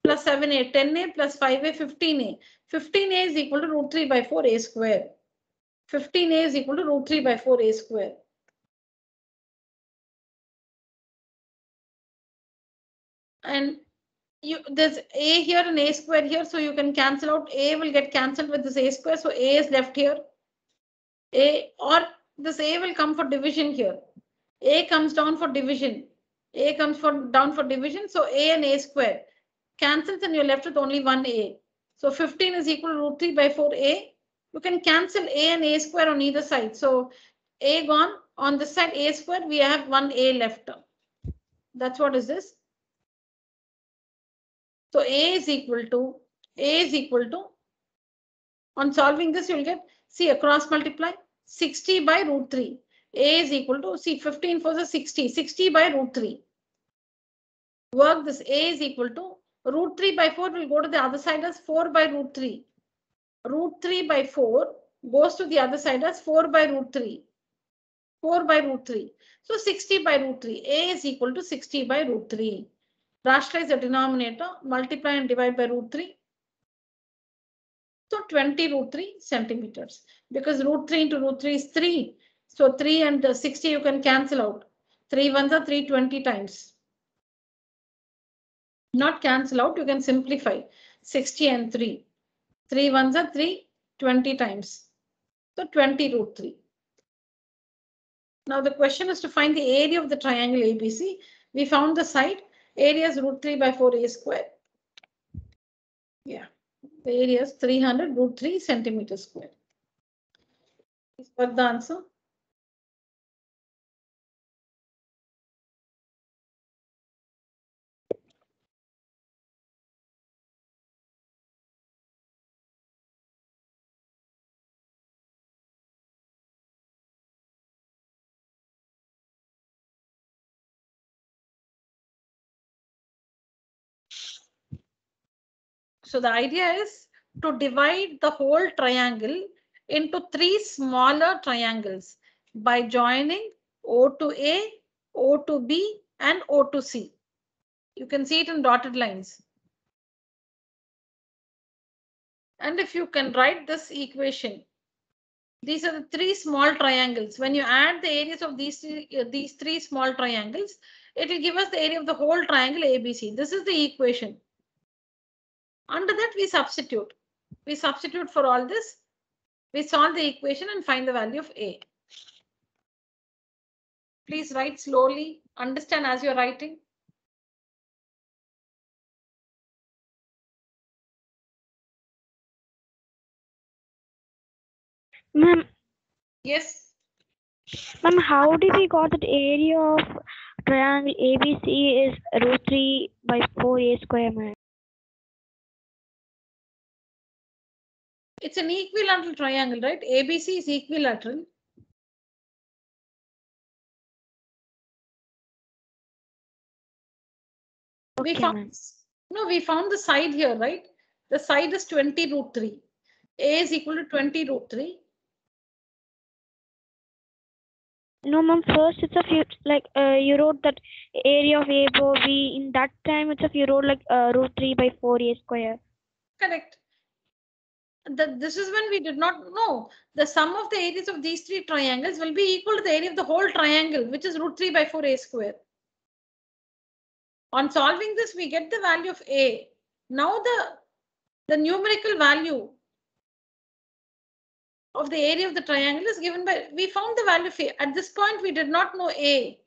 plus 7A, 10A plus 5A, 15A. 15A is equal to root 3 by 4A square. 15A is equal to root 3 by 4A square. And there's A here and A square here, so you can cancel out. A will get cancelled with this A square, so A is left here. A, or this A will come for division here. A comes down for division. A comes down for division, so A and A square cancels and you're left with only one A. So 15 is equal to root 3 by 4A. You can cancel A and A square on either side. So A gone. On this side A square, we have one A left. That's what is this. So A is equal to, on solving this, you'll get, see, across multiply, 60 by root 3. A is equal to, see, 15 for the 60, 60 by root 3. Work this, A is equal to, root 3 by 4 will go to the other side as 4 by root 3. Root 3 by 4 goes to the other side as 4 by root 3. 4 by root 3. So 60 by root 3. A is equal to 60 by root 3. Rationalize the denominator, multiply and divide by root 3. So 20 root 3 centimeters. Because root 3 into root 3 is 3. So 3 and 60 you can cancel out. 3 ones are 320 times. Not cancel out, you can simplify. 60 and 3. 3 ones are 320 times. So 20 root 3. Now the question is to find the area of the triangle ABC. We found the side. Area is root 3 by 4A square. Yeah, the area is 300 root 3 centimeters square. Please work the answer. So the idea is to divide the whole triangle into 3 smaller triangles by joining O to A, O to B, and O to C. You can see it in dotted lines. And if you can write this equation, these are the 3 small triangles. When you add the areas of these 3 small triangles, it will give us the area of the whole triangle ABC. This is the equation. Under that, we substitute. We substitute for all this. We solve the equation and find the value of A. Please write slowly. Understand as you're writing. Ma'am, Yes. ma'am, how did we got that area of triangle ABC is root 3 by 4a square, ma'am? It's an equilateral triangle, right? ABC is equilateral. Okay, ma'am. We found the side here, right? The side is 20 root 3. A is equal to 20 root 3. No, ma'am. First, it's of you like you wrote that area of A above B. In that time, it's of you wrote like root 3 by 4a square. Correct. This is when we did not know the sum of the areas of these three triangles will be equal to the area of the whole triangle, which is root 3 by 4a square. On solving this, we get the value of A. Now the numerical value of the area of the triangle is given by, we found the value of A. At this point, we did not know A.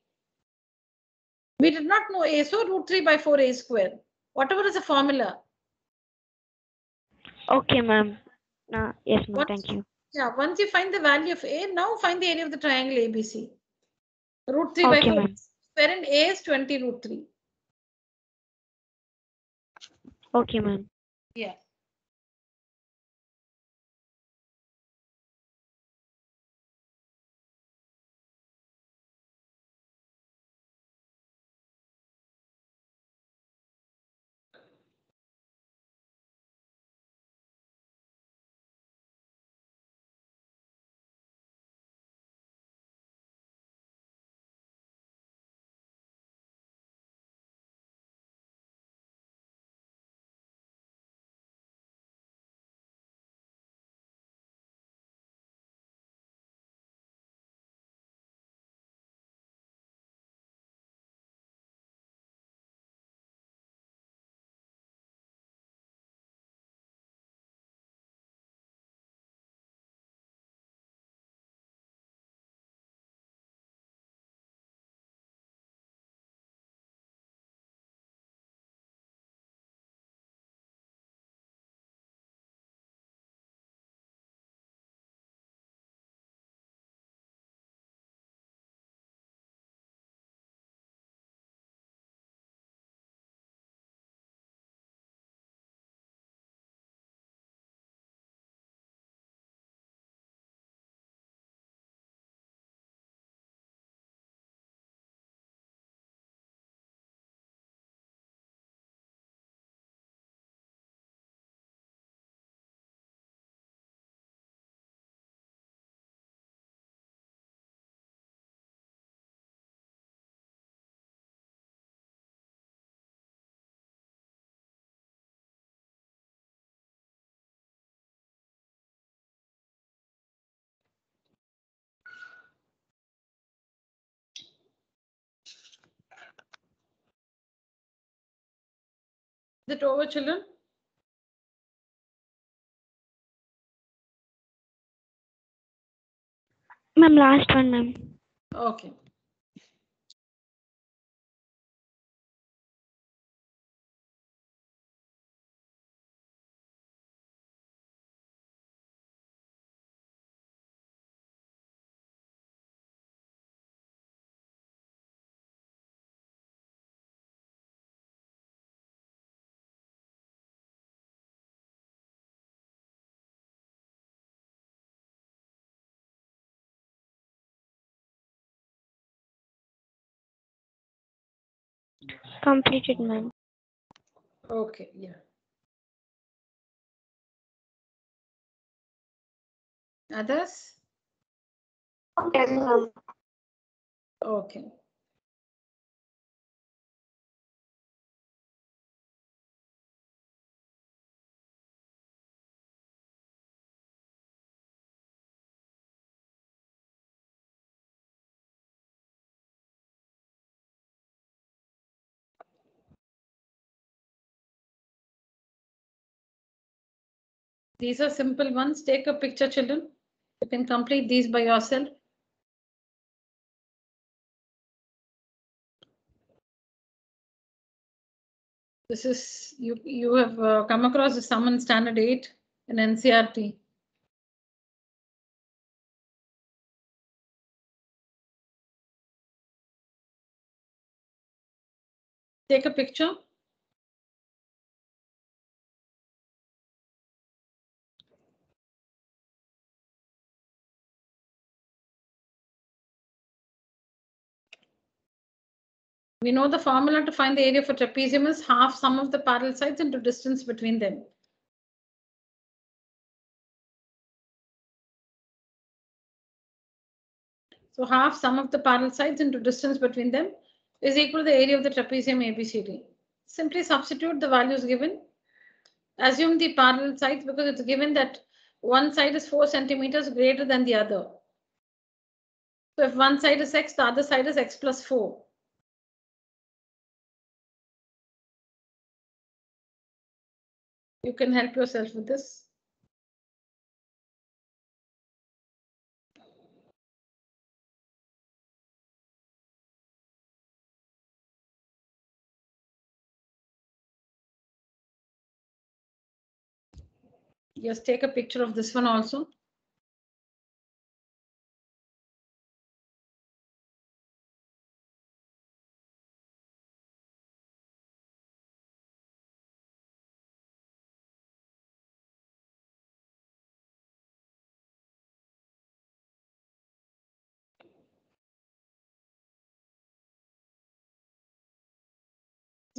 We did not know A, so root 3 by 4a square. Whatever is the formula. Okay, ma'am. Yes, ma'am. Thank you. Yeah, once you find the value of A, now find the area of the triangle ABC. Root 3 Okay, by 4 ma'am. wherein A is 20 root 3. Okay, ma'am. Yeah. Is it over, children? Ma'am, last one, ma'am. Okay. Completed, ma'am. Okay, yeah. Others? Yes, ma'am. Okay. These are simple ones. Take a picture, children. You can complete these by yourself. This is, you have come across the sum in standard 8 in NCERT. Take a picture. We know the formula to find the area for trapezium is half sum of the parallel sides into distance between them. So half sum of the parallel sides into distance between them is equal to the area of the trapezium ABCD. Simply substitute the values given. Assume the parallel sides because it's given that one side is 4 centimeters greater than the other. So if one side is x, the other side is x plus 4. You can help yourself with this. Just take a picture of this one also.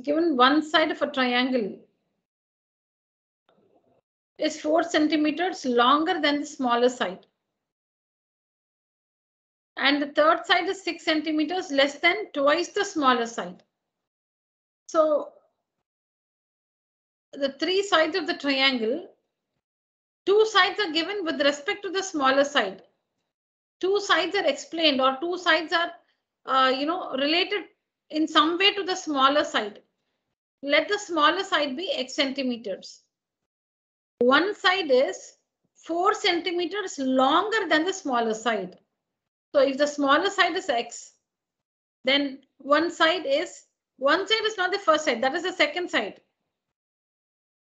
Given one side of a triangle is 4 centimeters longer than the smaller side. And the third side is 6 centimeters less than twice the smaller side. So the three sides of the triangle, two sides are given with respect to the smaller side. Two sides are explained or two sides are, related in some way to the smaller side. Let the smaller side be x centimeters. One side is 4 centimeters longer than the smaller side. So if the smaller side is x, then one side is not the first side, that is the second side.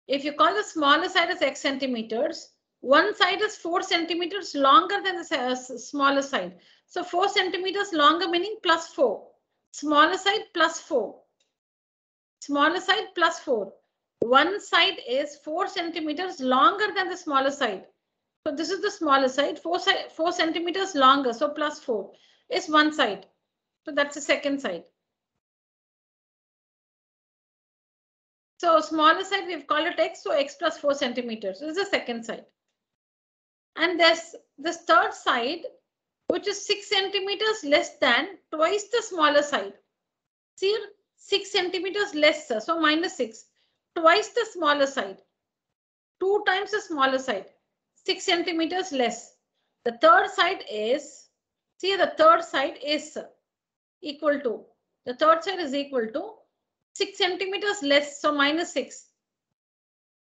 If you call the smaller side as x centimeters, one side is 4 centimeters longer than the smaller side. So 4 centimeters longer meaning plus 4. Smaller side plus 4. Smaller side plus 4. One side is 4 centimeters longer than the smaller side. So this is the smaller side, 4 centimeters longer. So plus 4 is one side. So that's the second side. So smaller side, we've called it x, so x plus 4 centimeters. This is the second side. And there's this third side, which is 6 centimeters less than twice the smaller side. See, 6 centimeters lesser, so minus 6. Twice the smaller side. 2 times the smaller side. 6 centimeters less. The third side is, see, the third side is equal to, the third side is equal to 6 centimeters less, so minus 6.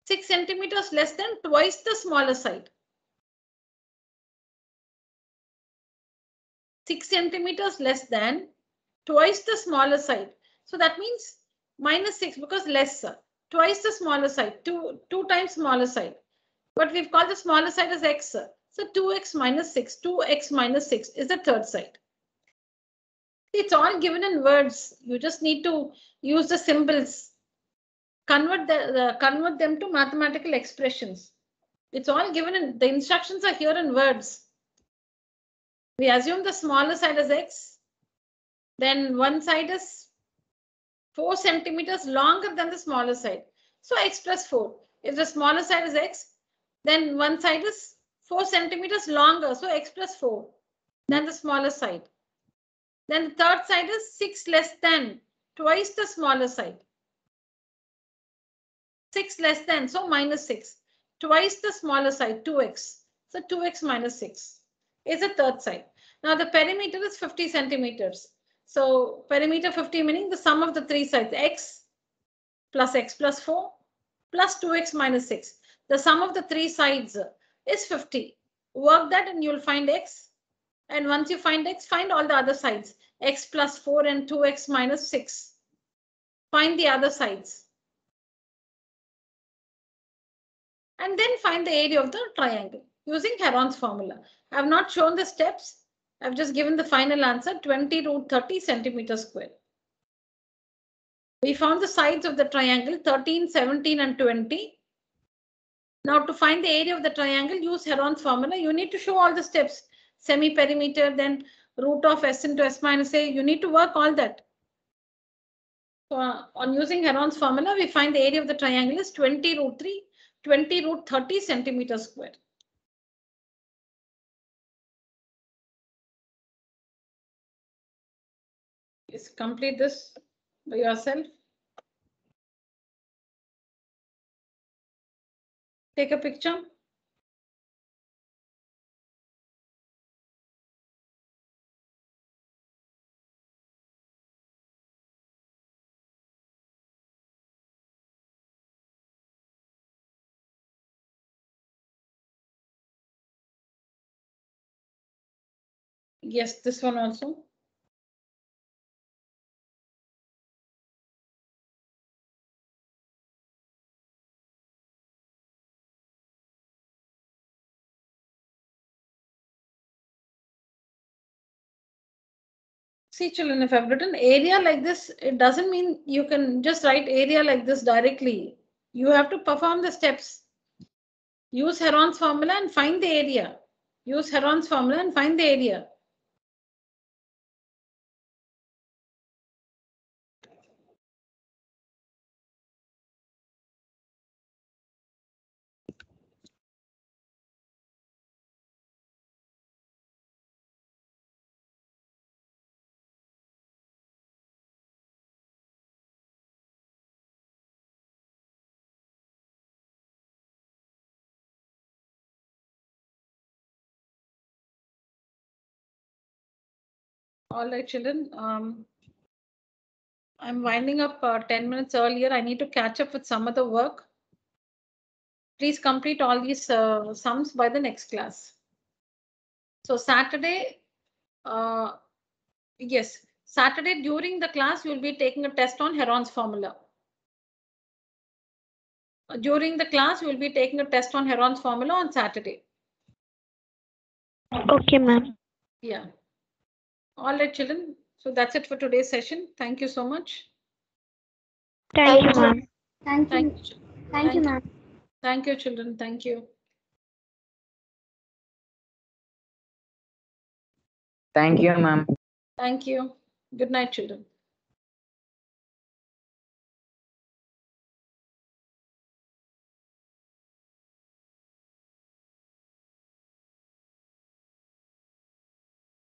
6 centimeters less than twice the smaller side. 6 centimeters less than twice the smaller side. So that means minus 6 because lesser. Twice the smaller side, two times smaller side. But we've called the smaller side as x. So 2x minus 6, 2x minus 6 is the third side. It's all given in words. You just need to use the symbols. Convert them to mathematical expressions. It's all given in, the instructions are here in words. We assume the smaller side is x. Then one side is 4 centimeters longer than the smaller side. So x plus 4. If the smaller side is x, then one side is 4 centimeters longer. So x plus 4 than the smaller side. Then the third side is 6 less than twice the smaller side. 6 less than, so minus 6. Twice the smaller side, 2x. So 2x minus 6 is the third side. Now the perimeter is 50 centimeters. So perimeter 50 meaning the sum of the three sides, x plus 4 plus 2x minus 6. The sum of the three sides is 50. Work that and you'll find x. And once you find x, find all the other sides. X plus 4 and 2x minus 6. Find the other sides. And then find the area of the triangle using Heron's formula. I have not shown the steps. I've just given the final answer, 20 root 30 centimeters square. We found the sides of the triangle 13, 17 and 20. Now to find the area of the triangle, use Heron's formula. You need to show all the steps. Semi-perimeter, then root of s into s minus a. You need to work all that. So on using Heron's formula, we find the area of the triangle is 20 root 30 centimeters square. Just complete this by yourself. Take a picture. Yes, this one also. See children, if I've written area like this, it doesn't mean you can just write area like this directly. You have to perform the steps. Use Heron's formula and find the area. Use Heron's formula and find the area. All right, children. I'm winding up 10 minutes earlier. I need to catch up with some other work. Please complete all these sums by the next class. So Saturday, yes, Saturday during the class, you'll be taking a test on Heron's formula. During the class, you'll be taking a test on Heron's formula on Saturday. Okay, ma'am. Yeah. All right, children. So that's it for today's session. Thank you so much. Thank you, ma'am. Thank you. Thank you, ma'am. Thank you, children. Thank you. Thank you, ma'am. Thank you. Good night, children.